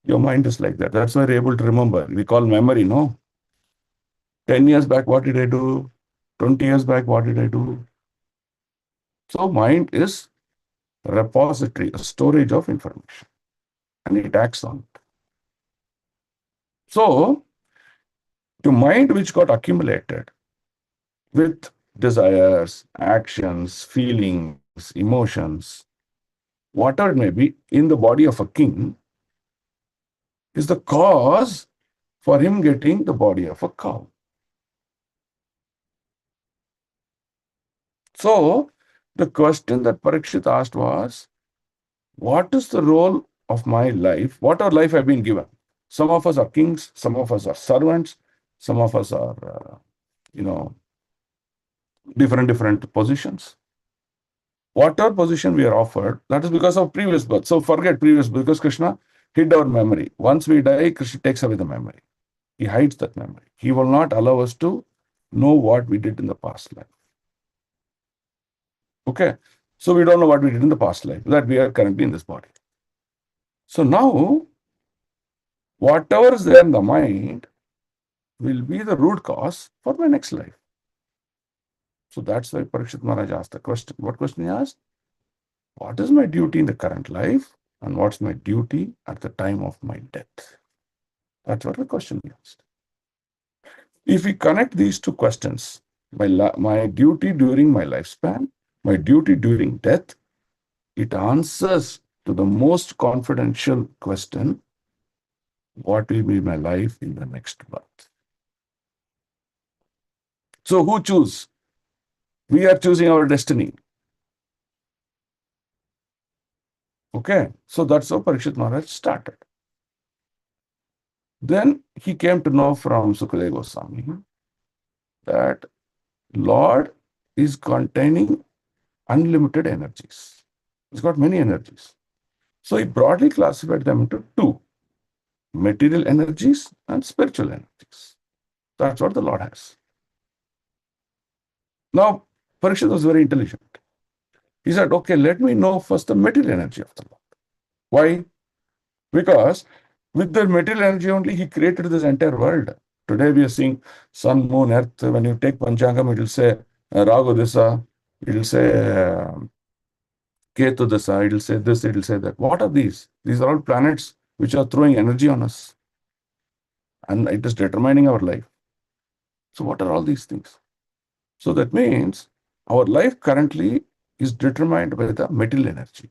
Your mind is like that. That's why you're able to remember. We call memory, no? 10 years back, what did I do? 20 years back, what did I do? So mind is a repository, a storage of information. And it acts on it. So, the mind which got accumulated with desires, actions, feelings, emotions, whatever it may be, in the body of a king is the cause for him getting the body of a cow. So, the question that Parikshit asked was, what is the role of my life? What our life have been given? Some of us are kings, some of us are servants, some of us are, different positions. Whatever position we are offered, that is because of previous birth. So forget previous birth, because Krishna hid our memory. Once we die, Krishna takes away the memory. He hides that memory. He will not allow us to know what we did in the past life. Okay? So we don't know what we did in the past life, that we are currently in this body. So now, whatever is there in the mind will be the root cause for my next life. So that's why Parikshit Maharaj asked the question. What question he asked? What is my duty in the current life and what's my duty at the time of my death? That's what the question he asked. If we connect these two questions, my duty during my lifespan, my duty during death, it answers to the most confidential question, what will be my life in the next birth? So who choose? We are choosing our destiny. Okay, so that's how Parikshit Maharaj started. Then he came to know from Sukadeva Goswami that Lord is containing unlimited energies. He's got many energies. So he broadly classified them into two, material energies and spiritual energies. That's what the Lord has. Now, Parikshit was very intelligent. He said, okay, let me know first the material energy of the Lord. Why? Because with the material energy only, he created this entire world. Today we are seeing sun, moon, earth. When you take Panchangam, it will say Ragu Disa, it will say Ketu Disa, it will say this, it will say that. What are these? These are all planets which are throwing energy on us. And it is determining our life. So what are all these things? So that means our life currently is determined by the material energy.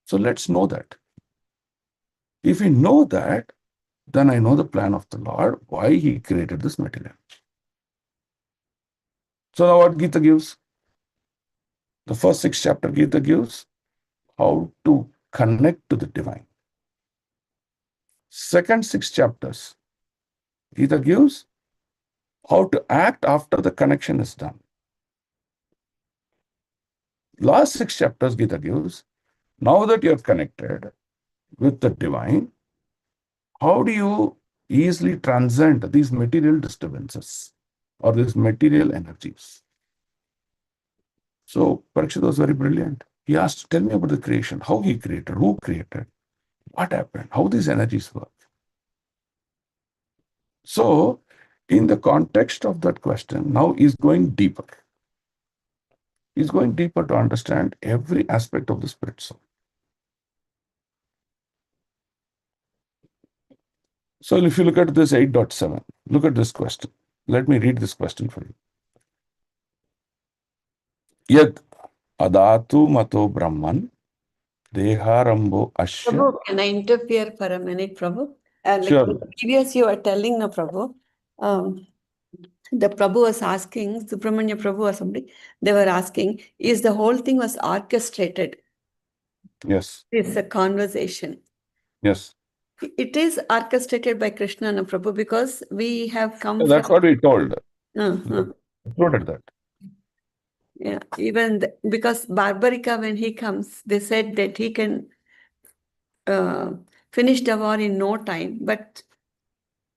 So let's know that. If we know that, then I know the plan of the Lord, why he created this material energy. So now what Gita gives? The first 6 chapter Gita gives how to connect to the divine. Second 6 chapters, Gita gives how to act after the connection is done. Last 6 chapters, Gita gives, now that you are connected with the divine, how do you easily transcend these material disturbances or these material energies? So Parikshit was very brilliant. He asked, tell me about the creation, how he created, who created, what happened, how these energies work. So, in the context of that question, now he's going deeper. He's going deeper to understand every aspect of the spirit soul. So, if you look at this 8.7, look at this question. Let me read this question for you. Yad adatu mato brahman deharambo ashya. Prabhu, can I interfere for a minute, Prabhu? Sure. Previous you were telling, no, Prabhu. The Prabhu was asking, Subramanya Prabhu or somebody, they were asking, is the whole thing was orchestrated? Yes. It's a conversation. Yes. It is orchestrated by Krishna, no, Prabhu, because we have come That's from... what we told. Uh-huh. Included that. Yeah, even because Barbarica, when he comes, they said that he can finish the war in no time. But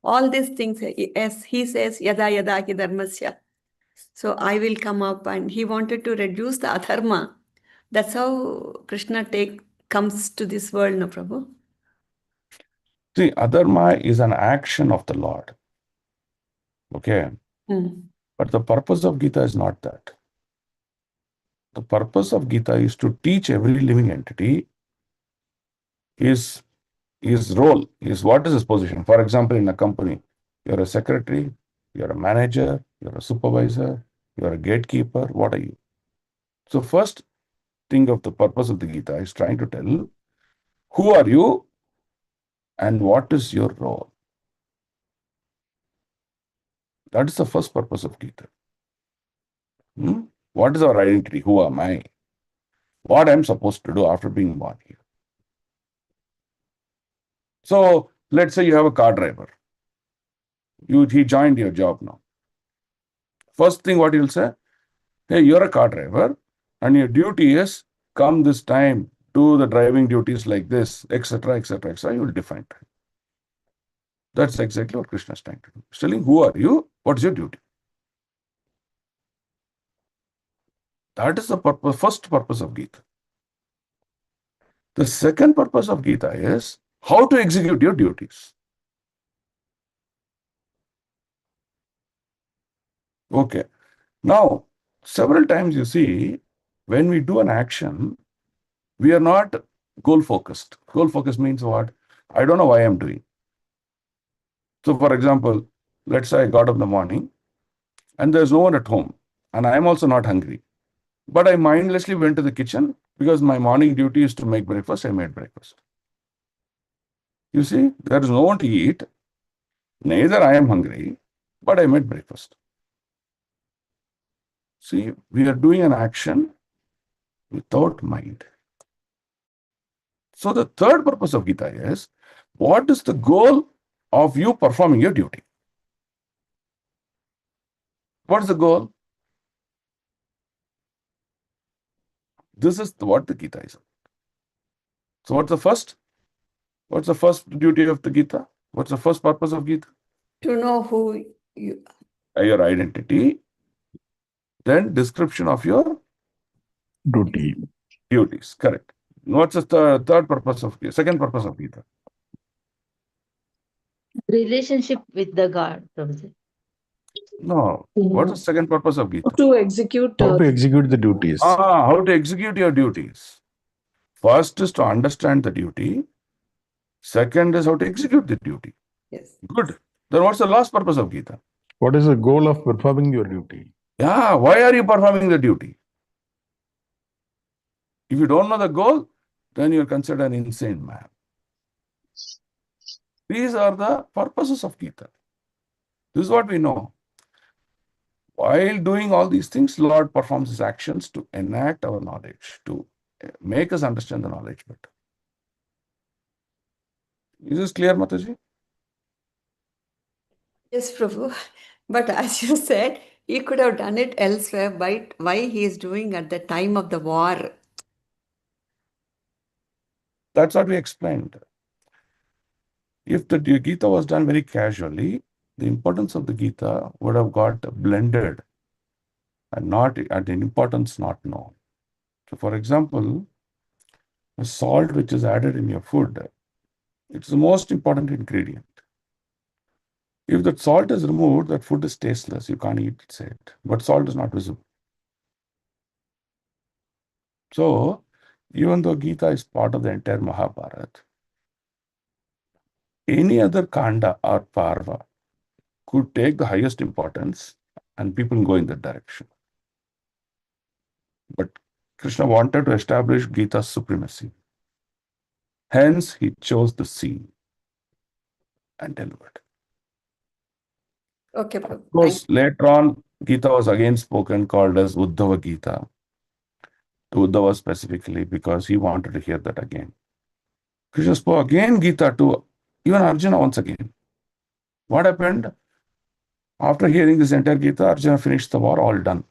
all these things, as he says, yada yada hi dharmasya. So I will come up, and he wanted to reduce the adharma. That's how Krishna comes to this world, no, Prabhu? See, adharma is an action of the Lord. Okay. But the purpose of Gita is not that. The purpose of Gita is to teach every living entity his role, what is his position. For example, in a company, you're a secretary, you're a manager, you're a supervisor, You are a gatekeeper. What are you? So first thing of the purpose of the Gita is trying to tell who are you and what is your role. That is the first purpose of Gita. What is our identity? Who am I? What I'm supposed to do after being born here. So let's say you have a car driver. He joined your job now. First thing what he'll say, hey, you're a car driver and your duty is come this time, do the driving duties like this, etc., etc., etc. You will define it. That's exactly what Krishna is trying to do. He's telling who are you, what's your duty. That is the purpose, first purpose of Gita. The second purpose of Gita is how to execute your duties. Okay. Now, several times you see, when we do an action, we are not goal focused. Goal focused means what? I don't know why I'm doing. So, for example, let's say I got up in the morning and there's no one at home and I'm also not hungry. But I mindlessly went to the kitchen because my morning duty is to make breakfast. I made breakfast. You see, there is no one to eat. Neither I am hungry, but I made breakfast. See, we are doing an action without mind. So the third purpose of Gita is, what is the goal of you performing your duty? What's the goal? This is what the Gita is. So what's the first? What's the first duty of the Gita? What's the first purpose of Gita? To know who you Your identity, then description of your Duty. duties. Correct. What's the third purpose of Gita? Second purpose of Gita? Relationship with the God, Prabhuji. No. What's the second purpose of Gita? To execute. How to execute the duties. How to execute your duties. First is to understand the duty. Second is how to execute the duty. Yes. Good. Then what's the last purpose of Gita? What is the goal of performing your duty? Yeah, why are you performing the duty? If you don't know the goal, then you're considered an insane man. These are the purposes of Gita. This is what we know. While doing all these things, Lord performs his actions to enact our knowledge, to make us understand the knowledge better. Is this clear, Mataji? Yes, Prabhu. But as you said, he could have done it elsewhere. But why he is doing at the time of the war? That's what we explained. If the Gita was done very casually, the importance of the Gita would have got blended and not at an importance not known. So, for example, the salt which is added in your food, it's the most important ingredient. If that salt is removed, that food is tasteless. You can't eat it. But salt is not visible. So, even though Gita is part of the entire Mahabharata, any other Kanda or Parva could take the highest importance and people go in that direction. But Krishna wanted to establish Gita's supremacy. Hence, he chose the scene and delivered. Okay, Prabhu. Of course, later on, Gita was again spoken, called as Uddhava Gita, to Uddhava specifically, because he wanted to hear that again. Krishna spoke again Gita to even Arjuna once again. What happened? After hearing this entire Gita, Arjuna finished the war, all done.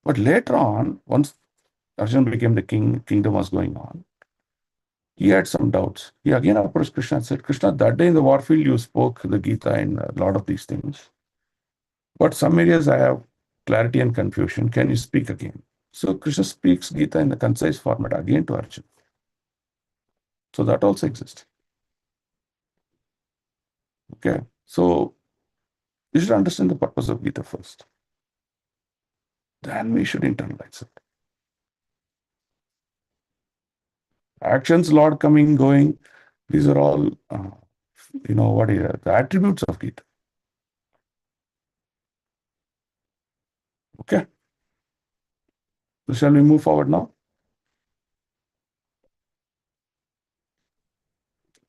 But later on, once Arjuna became the king, kingdom was going on, he had some doubts. He again approached Krishna and said, Krishna, that day in the war field, you spoke the Gita and a lot of these things. But some areas I have clarity and confusion. Can you speak again? So Krishna speaks Gita in the concise format again to Arjuna. So that also exists. Okay. So you should understand the purpose of Gita first. Then we should internalize it. Actions, Lord coming, going, these are all, the attributes of Gita. Okay. So shall we move forward now?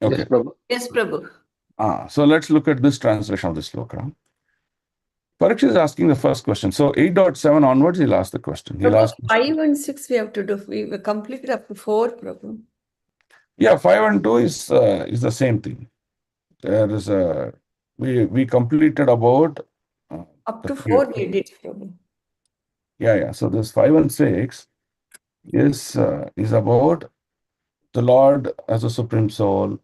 Okay. Yes, Prabhu. Yes, Prabhu. So let's look at this translation of this sloka. Parikshit is asking the first question. So 8.7 onwards, he'll ask the question. He'll Prabhu, ask. 5 and 6 we have to do. We completed up to 4, Prabhu. Yeah, 5 and 2 is the same thing. There is a we completed about Up the to previous. 4 we did, Prabhu. Yeah. So this 5 and 6 is about the Lord as a supreme soul,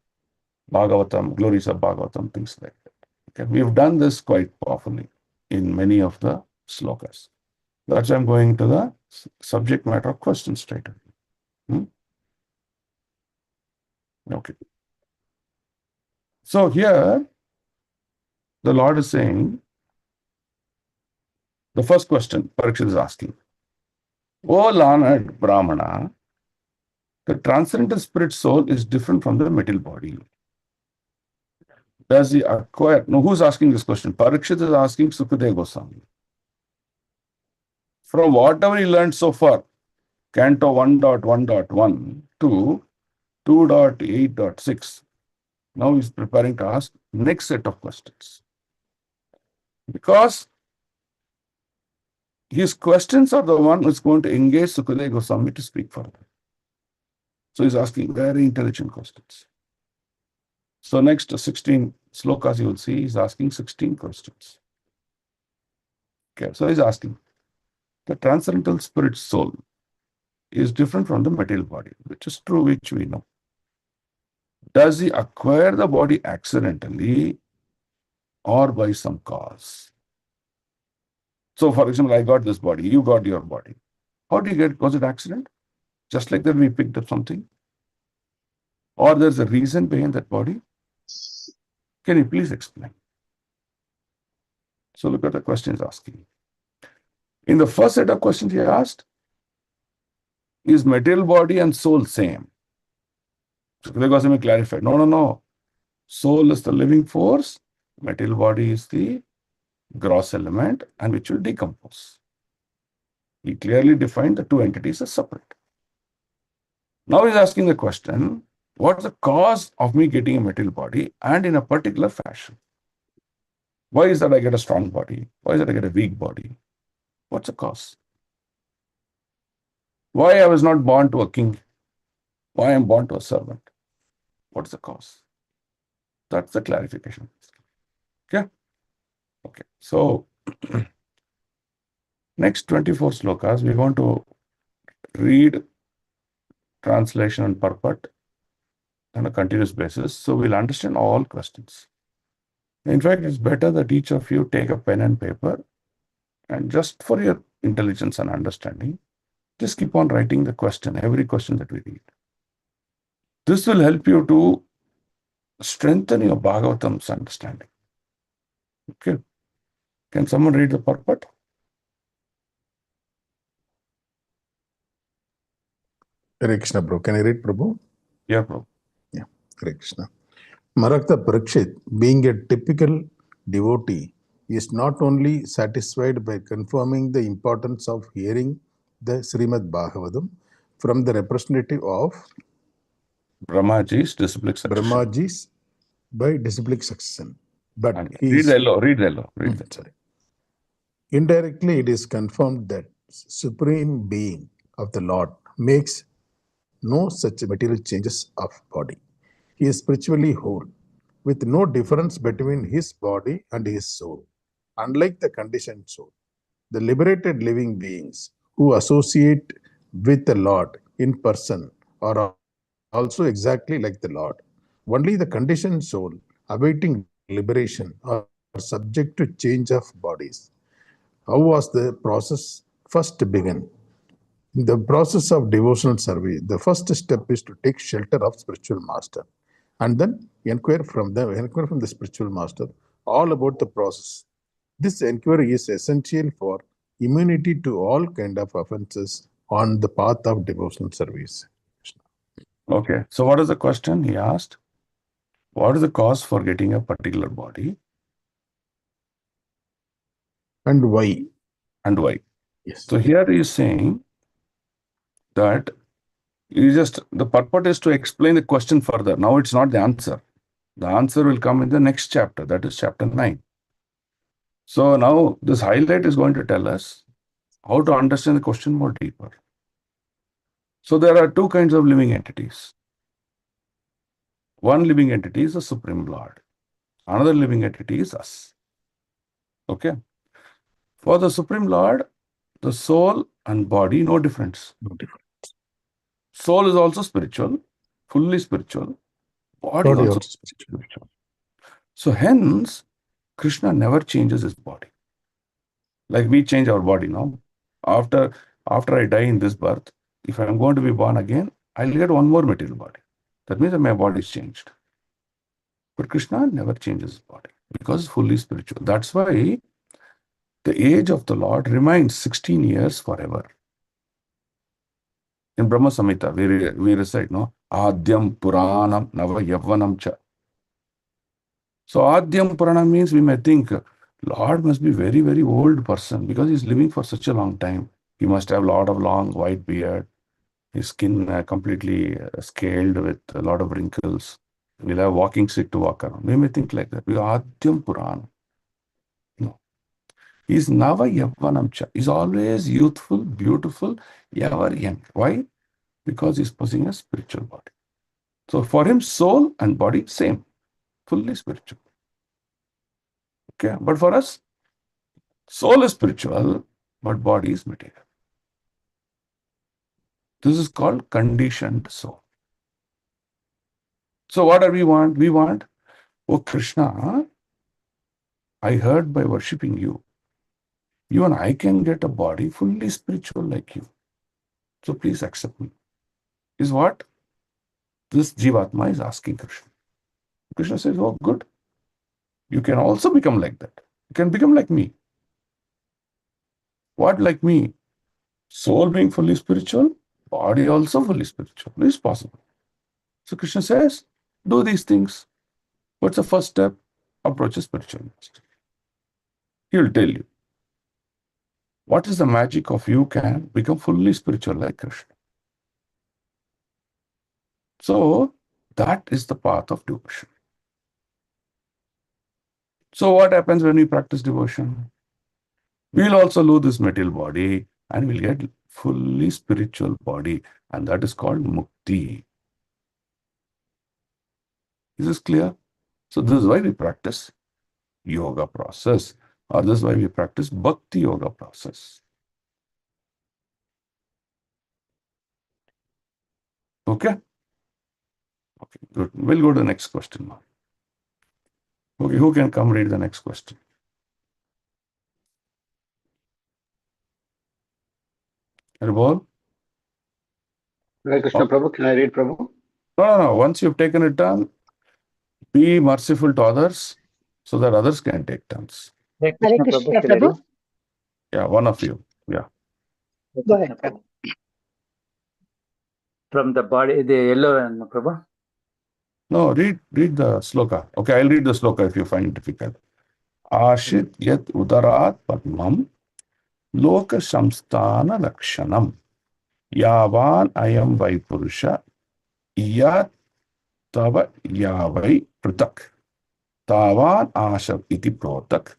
Bhagavatam, glories of Bhagavatam, things like that. Okay, we've done this quite powerfully in many of the slokas. That's why I'm going to the subject matter of question straight away. Okay. So here, the Lord is saying, the first question Parikshit is asking, O learned Brahmana, the transcendental spirit soul is different from the material body. Does he acquire? No, who's asking this question? Parikshit is asking Sukadeva Goswami. From whatever he learned so far, Canto 1.1.1 to 2.8.6, now he's preparing to ask next set of questions. Because his questions are the one who's going to engage Sukadeva Goswami to speak further. So he's asking very intelligent questions. So next 16 slokas you will see, he's asking 16 questions. Okay, so he's asking, the transcendental spirit soul is different from the material body, which is true, which we know. Does he acquire the body accidentally or by some cause? So for example, I got this body, you got your body. How do you get, was it accident? Just like that we picked up something? Or there's a reason behind that body? Can you please explain? So look at the questions asking. In the first set of questions he asked, is material body and soul same? So Goswami clarified, no. Soul is the living force, material body is the gross element and which will decompose. He clearly defined the two entities as separate. Now he's asking the question, what's the cause of me getting a material body and in a particular fashion? Why is that I get a strong body? Why is that I get a weak body? What's the cause? Why I was not born to a king? Why I am born to a servant? What's the cause? That's the clarification. Okay? Okay. So, next 24 slokas, we want to read translation and purport on a continuous basis. So, we'll understand all questions. In fact, it's better that each of you take a pen and paper and just for your intelligence and understanding, just keep on writing the question, every question that we read. This will help you to strengthen your Bhagavatam's understanding. Okay. Can someone read the purport? Hare Krishna, Prabhu. Can I read, Prabhu? Yeah, Prabhu. Yeah, Hare Krishna. Marakta Parikshit, being a typical devotee, is not only satisfied by confirming the importance of hearing the Srimad Bhagavatam from the representative of Brahmaji's disciplic succession. Brahmaji's by disciplic succession, but he Read is the law, read the law, read the sorry. Indirectly, it is confirmed that Supreme Being of the Lord makes no such material changes of body. He is spiritually whole, with no difference between his body and his soul. Unlike the conditioned soul, the liberated living beings who associate with the Lord in person are also exactly like the Lord. Only the conditioned soul awaiting liberation are subject to change of bodies. How was the process first begun? In the process of devotional service, the first step is to take shelter of spiritual master and then inquire from the spiritual master all about the process. This inquiry is essential for immunity to all kind of offenses on the path of devotional service. Okay. So what is the question he asked? What is the cause for getting a particular body? And why? And why? Yes. So here he is saying that the purport is to explain the question further. Now it's not the answer. The answer will come in the next chapter, that is chapter 9. So now this highlight is going to tell us how to understand the question more deeper. So there are two kinds of living entities. One living entity is the Supreme Lord. Another living entity is us. Okay. For the Supreme Lord, the soul and body, no difference. No difference. Soul is also spiritual, fully spiritual. Body Body also also spiritual. So hence, Krishna never changes his body. Like we change our body now. After I die in this birth, if I'm going to be born again, I'll get one more material body. That means that my body is changed. But Krishna never changes his body because it's fully spiritual. That's why the age of the Lord remains 16 years forever. In Brahma Samhita, we recite, no? Adyam Puranam Nava Yavvanam Cha. So Adyam Purana means we may think Lord must be very, very old person because he's living for such a long time. He must have a lot of long white beard, his skin completely scaled with a lot of wrinkles. We'll have walking stick to walk around. We may think like that. We are Adyam Purana. No. He's Nava Yavvanam Cha. He's always youthful, beautiful, ever young. Why? Because he's possessing a spiritual body. So for him, soul and body, same, fully spiritual. Okay, but for us, soul is spiritual, but body is material. This is called conditioned soul. So what do we want? We want, oh Krishna, I heard by worshipping you, even I can get a body fully spiritual like you. So please accept me. Is what this Jivatma is asking Krishna. Krishna says, oh, good. You can also become like that. You can become like me. What like me? Soul being fully spiritual, body also fully spiritual. This is possible. So Krishna says, do these things. What's the first step? Approach a spiritual master. He will tell you. What is the magic of you can become fully spiritual like Krishna? So that is the path of devotion. So what happens when we practice devotion? We'll also lose this material body and we'll get fully spiritual body, and that is called mukti. Is this clear? So this is why we practice yoga process, or this is why we practice bhakti yoga process. Okay? Okay, good. We'll go to the next question now. Okay, who can come read the next question? Harbol? Hare Krishna Prabhu, can I read Prabhu? No. Once you've taken a turn, be merciful to others so that others can take turns. Hare Hare Krishna Prabhu, Krishna shall I Prabhu. read? Yeah, one of you. Yeah. Hare Go Krishna ahead. Prabhu. From the body, the yellow one, Prabhu. No, read the sloka. Okay, I'll read the sloka if you find it difficult. Ashit yat udarat padmam loka samstana lakshanam yavan ayam vai purusha yat tava yavai pratak tavan ashav iti protak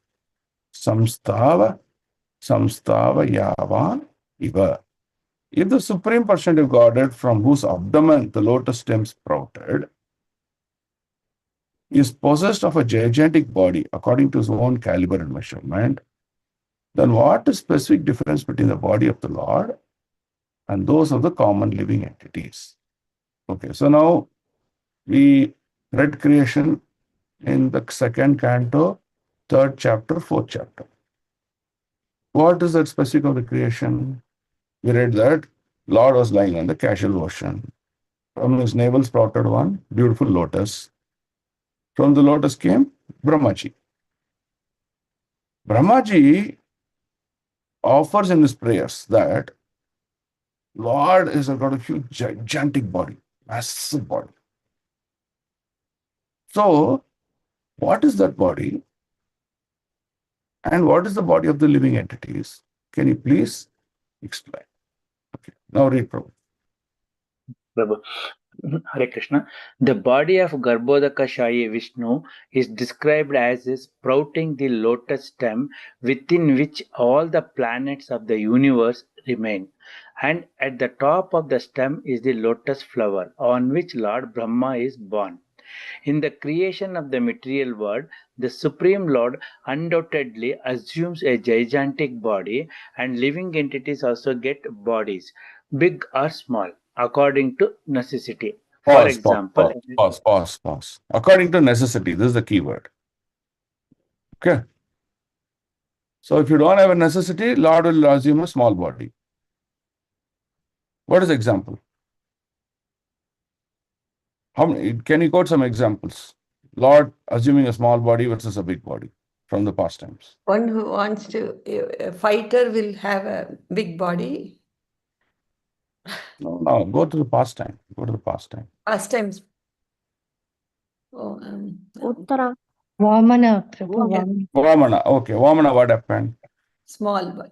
samstava yavan iva. If the Supreme Personality of Godhead from whose abdomen the lotus stem sprouted is possessed of a gigantic body according to his own caliber and measurement, then what is specific difference between the body of the Lord and those of the common living entities? Okay, so now we read creation in the second canto, third chapter, fourth chapter. What is that specific of the creation? We read that Lord was lying on the casual ocean. From his navel sprouted one beautiful lotus. From the lotus came Brahmaji. Brahmaji offers in his prayers that Lord has got a huge, gigantic body, massive body. So, what is that body? And what is the body of the living entities? Can you please explain. Okay. Now read, Prabhu. Prabhu. Hare Krishna. The body of Garbhodakashayi Vishnu is described as sprouting the lotus stem within which all the planets of the universe remain. And at the top of the stem is the lotus flower on which Lord Brahma is born. In the creation of the material world, the Supreme Lord undoubtedly assumes a gigantic body, and living entities also get bodies, big or small, according to necessity. For Pause, example, pause. According to necessity, this is the key word. Okay. So if you don't have a necessity, Lord will assume a small body. What is the example? Can you quote some examples? Lord assuming a small body versus a big body from the past times. One who wants to, a fighter will have a big body. No, go to the past time. Go to the past time. Past times. Oh, Uttara. Vamana, Prabhu. Yeah. Vamana. Vamana. Okay. Vamana, what happened? Small body.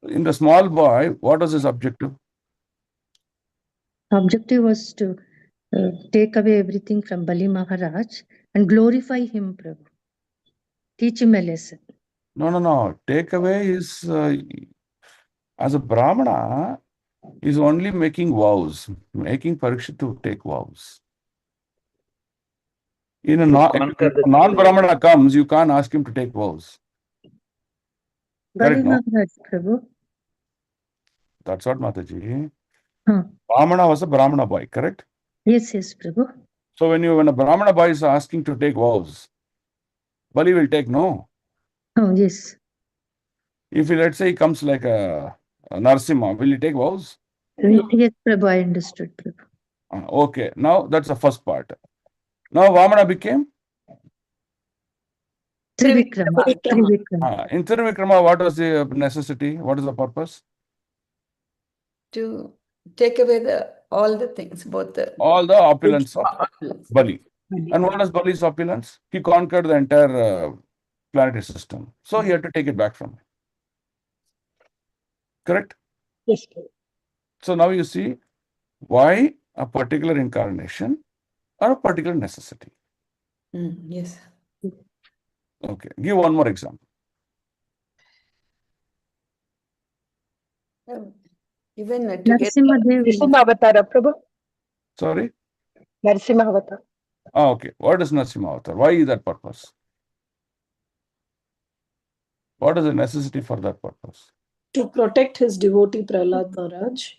In the small boy, what was his objective? Objective was to take away everything from Bali Maharaj and glorify him, Prabhu. Teach him a lesson. No. Take away is, as a Brahmana, is only making vows, making Parikshit to take vows. In a conquer the non-Brahmana comes, you can't ask him to take vows. Bali Correct, no? Maharaj, Prabhu. That's what Mataji. Huh. Brahmana was a Brahmana boy, correct? Yes, Prabhu. So when a Brahmana boy is asking to take vows, Bali will take no. Oh, yes. If he, let's say, he comes like a Narasimha, will he take vows? Yes, Prabhu, I understood, Prabhu. Okay, now that's the first part. Now Vamana became? Trivikrama. In Trivikrama, what was the necessity? What is the purpose? To take away all the things, both the... All the opulence of Bali. And what is Bali's opulence? He conquered the entire planetary system. So he had to take it back from him. Correct? Yes. So now you see why a particular incarnation or a particular necessity. Yes. Okay. Give one more example. Even to get... Narasimha Avatara, Prabhu. Sorry? Narasimha Avatara. Okay. What is Narasimha Avatar? Why is that purpose? What is the necessity for that purpose? To protect his devotee Prahlad Maharaj.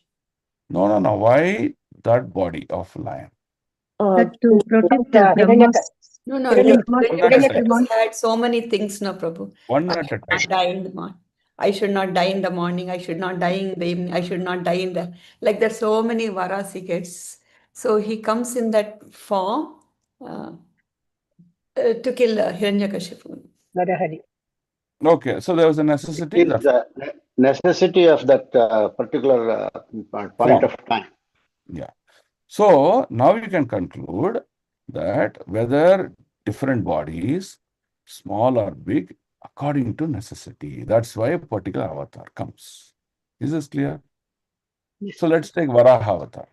No. Why that body of lion? To protect the Brahmas. No. One had so many things, no, Prabhu. One at a time. I should not die in the morning. I should not die in the evening. I should not die in the... Like there's so many varas he gets. So he comes in that form to kill Hiranyakashipu. Narahari. Okay, so there was a necessity. It is the necessity of that particular point of time. Yeah. So now you can conclude that whether different bodies, small or big, according to necessity. That's why a particular avatar comes. Is this clear? Yes. So let's take Varaha avatar.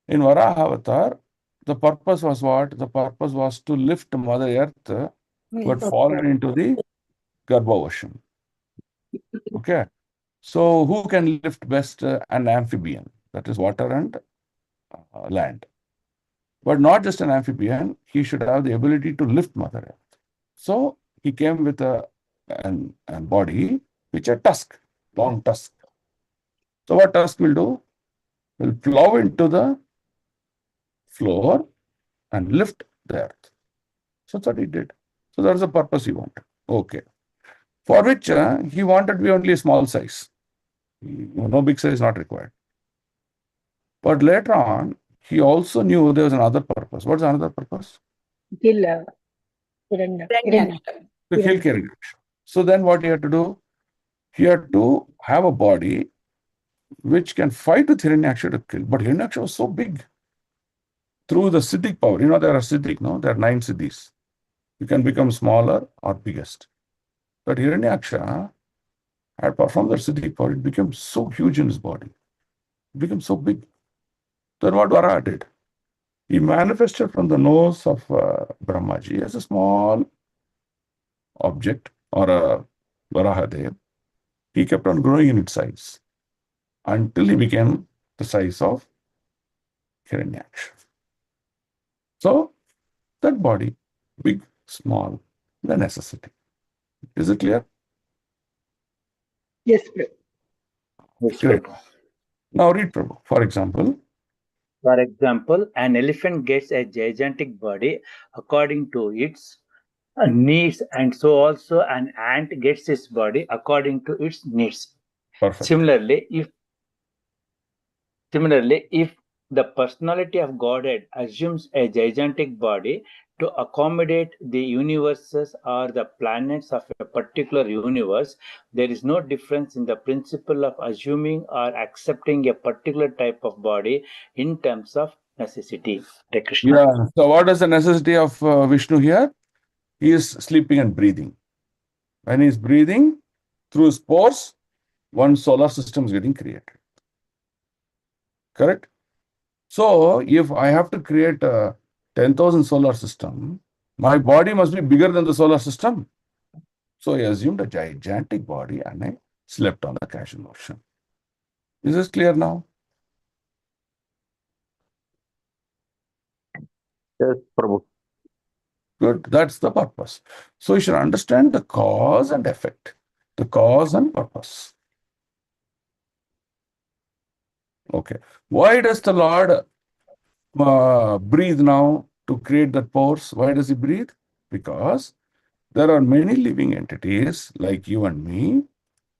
In Varaha avatar, the purpose was what? The purpose was to lift Mother Earth who had fallen into the Garbha ocean. Okay. So who can lift best? An amphibian, that is water and land. But not just an amphibian, he should have the ability to lift Mother Earth. So he came with a body which a tusk, long tusk. So what tusk will do? Will plow into the floor and lift the earth. So that's what he did. So that's the purpose he wanted. Okay. For which he wanted to be only a small size. No big size not required. But later on, he also knew there was another purpose. What's another purpose? Kill Hiranya. To kill Hiranyakashipu. So then what he had to do? He had to have a body which can fight with Hiranyakashipu to kill. But Hiranyakashipu was so big. Through the Siddhic power, there are Siddhic, no? There are 9 Siddhis. You can become smaller or biggest. But Hiranyakashipu had performed that siddhi power, it became so huge in his body. It became so big. Then what Varaha did? He manifested from the nose of Brahmaji as a small object or a Varahadev. He kept on growing in its size until he became the size of Hiranyaksha. So, that body, big, small, the necessity. Is it clear? Yes, Prabhu. Yes, Great. Prabhu. Now read Prabhu. For example, An elephant gets a gigantic body according to its needs, and so also an ant gets its body according to its needs. perfect. Similarly, if the personality of Godhead assumes a gigantic body to accommodate the universes or the planets of a particular universe, there is no difference in the principle of assuming or accepting a particular type of body in terms of necessity. Hare Krishna. Yeah. So what is the necessity of Vishnu here? He is sleeping and breathing. When he is breathing, through his pores, one solar system is getting created. Correct? So if I have to create a 10,000 solar system, my body must be bigger than the solar system. So I assumed a gigantic body and I slept on the casual ocean. Is this clear now? Yes, Prabhu. Good. That's the purpose. So you should understand the cause and effect, the cause and purpose. Okay. Why does the Lord breathe now to create that pores? Why does he breathe? Because there are many living entities like you and me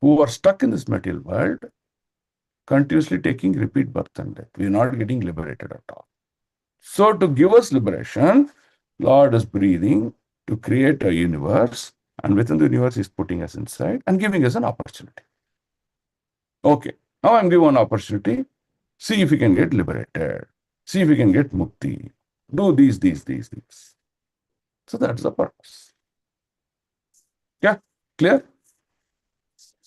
who are stuck in this material world, continuously taking repeat birth and death. We are not getting liberated at all. So to give us liberation, Lord is breathing to create a universe, and within the universe He's putting us inside and giving us an opportunity. Okay, now I'm given an opportunity. See if you can get liberated. See if you can get mukti. Do these. So that's the purpose. Yeah, clear?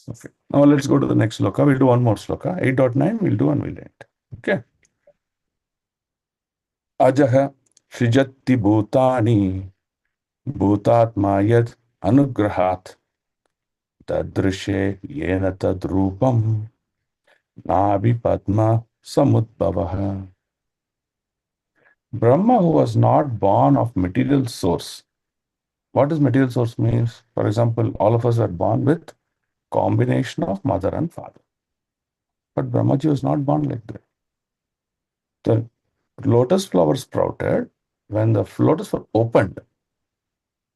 Okay. Now let's go to the next sloka. We'll do one more sloka. 8.9 we'll do and we'll end. Okay. Ajaha srijatti bhutani bhutatma yad anugrahat tadrishe yena tadrupam nabi padma samudbhavaha. Brahma, who was not born of material source. What does material source means? For example, all of us are born with combination of mother and father. But Brahmaji was not born like that. The lotus flower sprouted. When the lotus flower opened,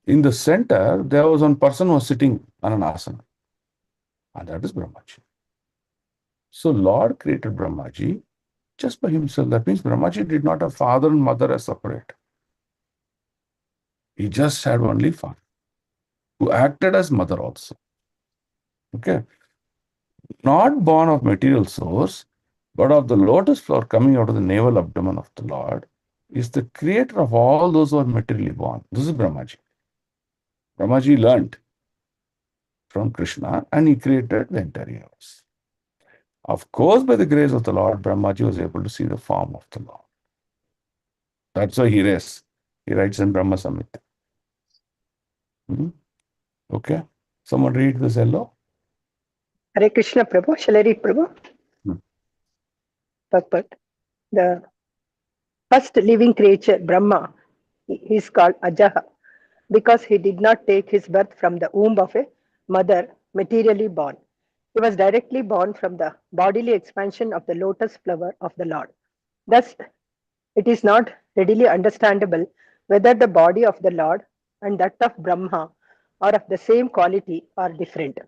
in the center, there was one person who was sitting on an asana. And that is Brahmaji. So Lord created Brahmaji just by himself. That means Brahmaji did not have father and mother as separate. He just had only father, who acted as mother also. Okay. Not born of material source, but of the lotus flower coming out of the navel abdomen of the Lord, is the creator of all those who are materially born. This is Brahmaji. Brahmaji learned from Krishna and he created the entire universe. Of course, by the grace of the Lord, Brahmaji was able to see the form of the Lord. That's why he writes. He writes in Brahma Samhita. Okay. Someone read this yellow. Hare Krishna, Prabhu. Shall I read, Prabhu? But the first living creature, Brahma, he is called Ajaha because he did not take his birth from the womb of a mother materially born. He was directly born from the bodily expansion of the lotus flower of the Lord. Thus, it is not readily understandable whether the body of the Lord and that of Brahma are of the same quality or different.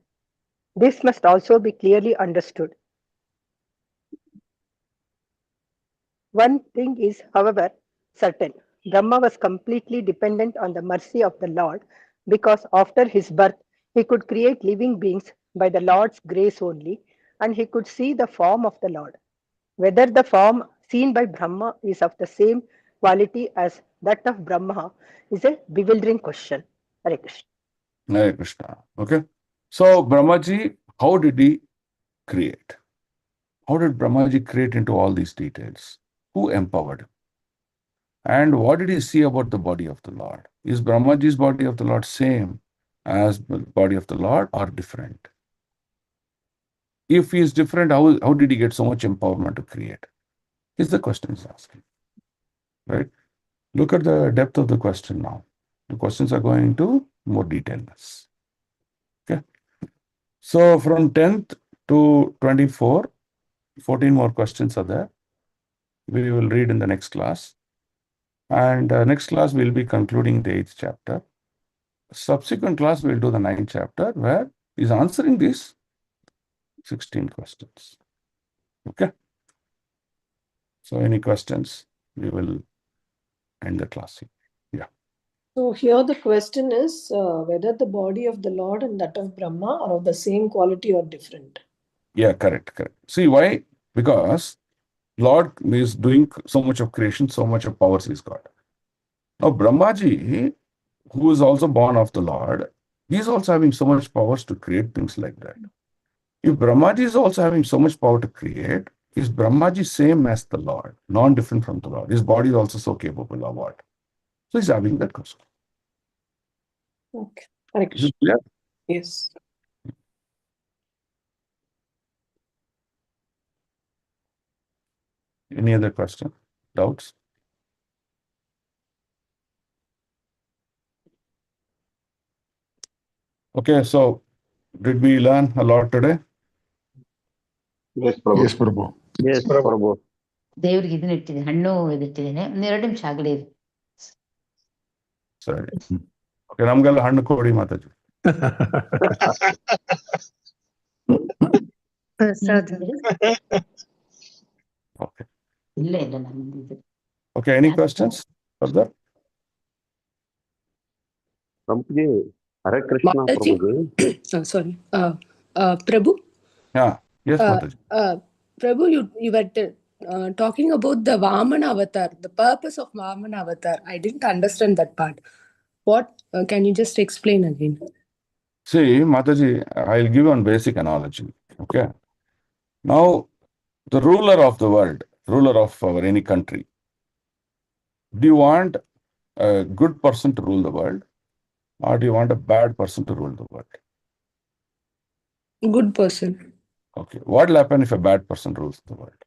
This must also be clearly understood. One thing is, however, certain. Brahma was completely dependent on the mercy of the Lord because after his birth, he could create living beings by the Lord's grace only, and he could see the form of the Lord. Whether the form seen by Brahma is of the same quality as that of Brahma is a bewildering question. Hare Krishna. Hare Krishna. Okay. So Brahmaji How did he create? How did Brahmaji create into all these details? Who empowered him? And what did he see about the body of the Lord? Is Brahmaji's body of the Lord same as the body of the Lord or different? If he is different, how did he get so much empowerment to create? Is the question he's asking. Right? Look at the depth of the question now. The questions are going into more detailness. Okay. So from 10th to 24, 14 more questions are there. We will read in the next class. And next class, we'll be concluding the 8th chapter. Subsequent class, we'll do the 9th chapter, where he's answering these 16 questions. Okay. So any questions, we will end the class here. Yeah. So here the question is whether the body of the Lord and that of Brahma are of the same quality or different. Yeah, correct. See why? Because Lord is doing so much of creation, so much of powers he's got. Now Brahmaji, who is also born of the Lord, he's also having so much powers to create things like that. If Brahmaji is also having so much power to create, is Brahmaji same as the Lord, non-different from the Lord? His body is also so capable of what? So he's having that question. Okay. Hare Is Krishna. it clear? Yes. Any other question? Doubts? Okay, so did we learn a lot today? Yes, Prabhu. Yes, Prabhu. Yes, Prabhu. ದೇವ್ರಿಗೆ ಇದನ್ನ ಇಟ್ಟಿದ್ದೀನಿ, ಹಣ್ಣು ಇದಿಟ್ಟಿದ್ದೀನಿ. ಒಂದೆರಡು ನಿಮಿಷ ಆಗಲೇ ಇದೆ. ಸರಿ. Okay, ನಮ್ಗೆಲ್ಲ ಹಣ್ಣು ಕೊಡಿ ಮಾತಾಜಿ. ಪ್ರಸಾದ Okay. ಇಲ್ಲ ಇಲ್ಲ ನಮ್ದು. Okay, any questions further? Prabhuji, Hare Krishna, Mataji. Prabhuji. Sorry. Prabhu. Yeah. Yes, Mataji. Prabhu, you were talking about the Vamana avatar, the purpose of Vamana avatar. I didn't understand that part. What can you just explain again? See, Mataji, I'll give you one basic analogy. Okay. Now, the ruler of the world, ruler of any country, do you want a good person to rule the world, or do you want a bad person to rule the world? Good person. Okay. What will happen if a bad person rules the world?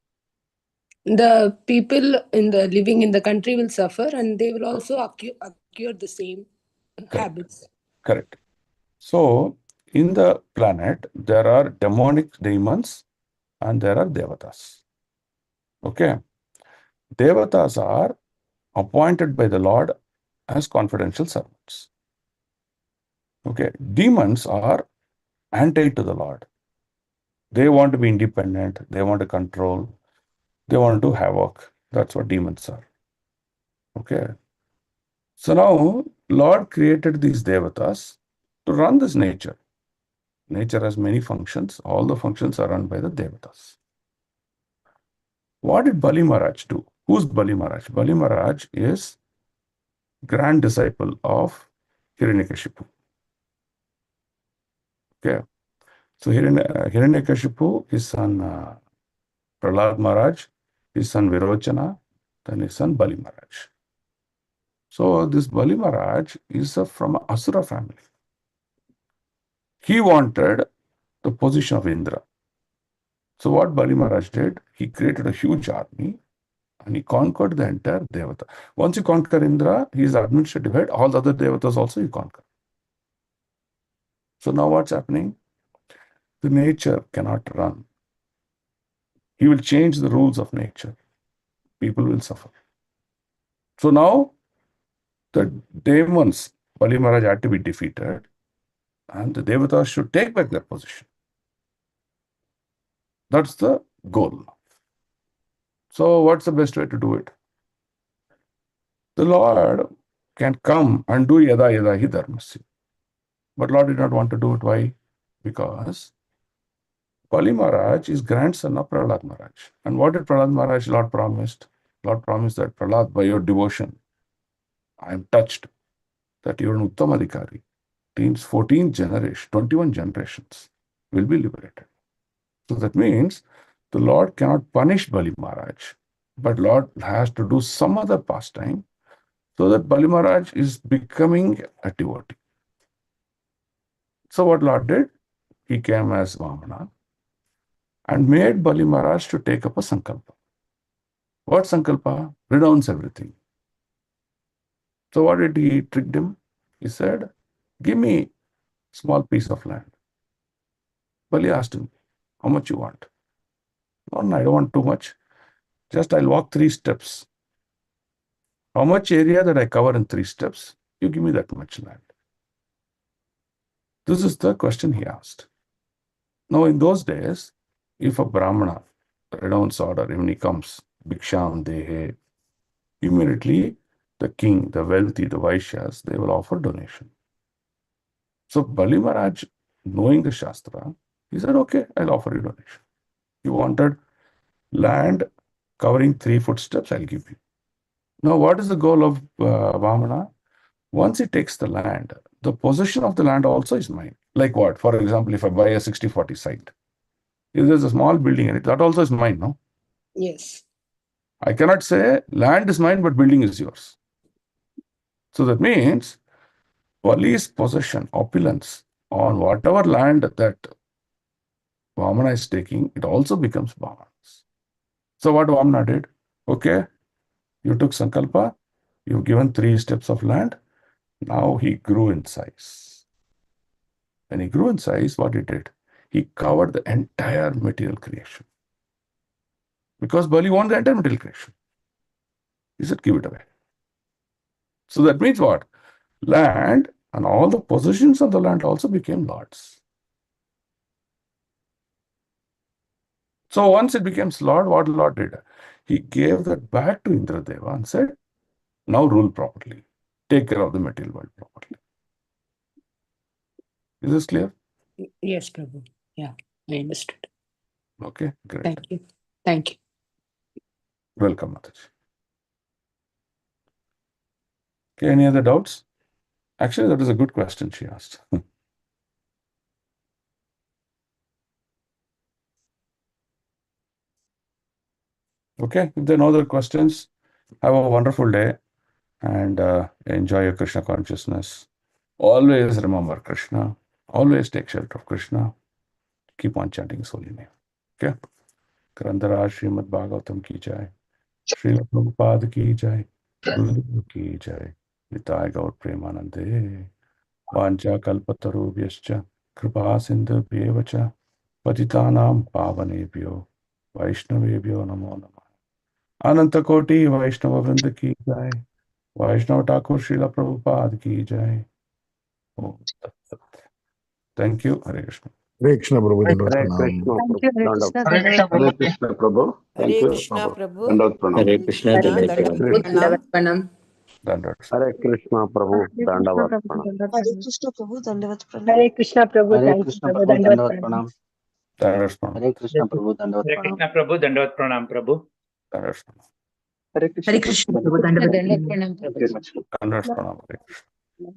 The people living in the country will suffer, and they will also acquire the same habits. Correct. So, in the planet, there are demonic demons and there are devatas. Okay. Devatas are appointed by the Lord as confidential servants. Okay. Demons are anti to the Lord. They want to be independent. They want to control. They want to do havoc. That's what demons are. Okay. So now, Lord created these devatas to run this nature. Nature has many functions. All the functions are run by the devatas. What did Bali Maharaj do? Who's Bali Maharaj? Bali Maharaj is grand disciple of Hiranyakashipu. Okay. So Hiranyakashipu, his son Prahlad Maharaj, his son Virochana, then his son Bali Maharaj. So this Bali Maharaj is from an Asura family. He wanted the position of Indra. So what Bali Maharaj did, he created a huge army and he conquered the entire Devata. Once you conquer Indra, he is the administrative head. All the other Devatas also you conquer. So now what's happening? The nature cannot run. He will change the rules of nature. People will suffer. So now the demons, Bali Maharaj had to be defeated and the Devatas should take back their position. That's the goal. So what's the best way to do it? The Lord can come and do yada yada hi dharmasya. But Lord did not want to do it. Why? Because Bali Maharaj is grandson of Prahlad Maharaj. And what did Prahlad Maharaj Lord promised? Lord promised that Prahlad, by your devotion, I am touched that you are an Uttamadhikari. Teams 14 generations, 21 generations. will be liberated. So that means the Lord cannot punish Bali Maharaj, but Lord has to do some other pastime so that Bali Maharaj is becoming a devotee. So what Lord did? He came as Vamana and made Bali Maharaj to take up a sankalpa. What sankalpa? Renounce everything. So what did he tricked him? He said, give me small piece of land. Bali asked him, how much you want? No, I don't want too much. Just I'll walk 3 steps. How much area that I cover in 3 steps? You give me that much land. This is the question he asked. Now in those days, if a Brahmana, renounce order, when he comes, Bhiksham Dehe, immediately the king, the wealthy, the Vaishyas, they will offer donation. So Bali Maharaj, knowing the Shastra, he said, okay, I'll offer you donation. You wanted land covering 3 footsteps, I'll give you. Now, what is the goal of Vamana? Once he takes the land, the possession of the land also is mine. Like what? For example, if I buy a 60-40 site, if there's a small building in it, that also is mine, no? Yes. I cannot say land is mine, but building is yours. So that means Bali's possession, opulence on whatever land that Vamana is taking, it also becomes Vamana's. So what Vamana did? Okay, you took Sankalpa, you've given 3 steps of land, now he grew in size. When he grew in size, what he did? He covered the entire material creation. Because Bali wanted the entire material creation. He said, give it away. So that means what? Land and all the possessions of the land also became Lord's. So once it became Lord, what Lord did? He gave that back to Indradeva and said, now rule properly. Take care of the material world properly. Is this clear? Yes, Prabhu. Yeah, I understood. Okay, great. Thank you. Thank you. Welcome, Mataji. Okay, any other doubts? Actually, that is a good question she asked. Okay, if there are no other questions, have a wonderful day and enjoy your Krishna consciousness. Always remember Krishna. Always take shelter of Krishna. Keep on chanting his holy name. Okay? Grandhara Srimad Bhagavatam ki jai. Srila Prabhupada ki jai. Gurudev ki jai. Nitai Gaur Premanande. Vancha kalpatarubhyascha. Kripa sindhu bhevacha. Patitanam pavanebhyo. Vaishnavebhyo namo namah. Ananta Koti Vaishnava Vrinda ki jai. Vaishnava Thakur Srila Prabhupada ki jai. Oh, thank you. Hare Krishna. Hare Krishna Prabhu. Hare Krishna Thank you, Hare Prabhu. Krishna. Hare Krishna Prabhu. Thank Hare you, Krishna, Prabhu. Prabhu. Dandavat Pranam. Hare Krishna, Krishna, Dandavat Dandavat Pranam. Pranam. Dandavats. Hare Krishna Prabhu. Hare Krishna Dandavat Prabhu. Pranam. Hare Krishna Prabhu, Dandavat Pranam. Hare Krishna Prabhu, Hare thank you Krishna Prabhu, Prabhu, Dandavat Dandavat Pranam. Pranam. Dandavats Pranam. Hare Krishna Prabhu, Dandavat Hare Pranam. Krishna Prabhu, Dandavat Pranam, Prabhu. Dandavats Pranam. Hare Krishna Hare Krishna Prabhu, Prabhu. Dandavat Dandavat Pranam. Pranam. Thank you very much. Dandavats Pranam. Hare Krishna.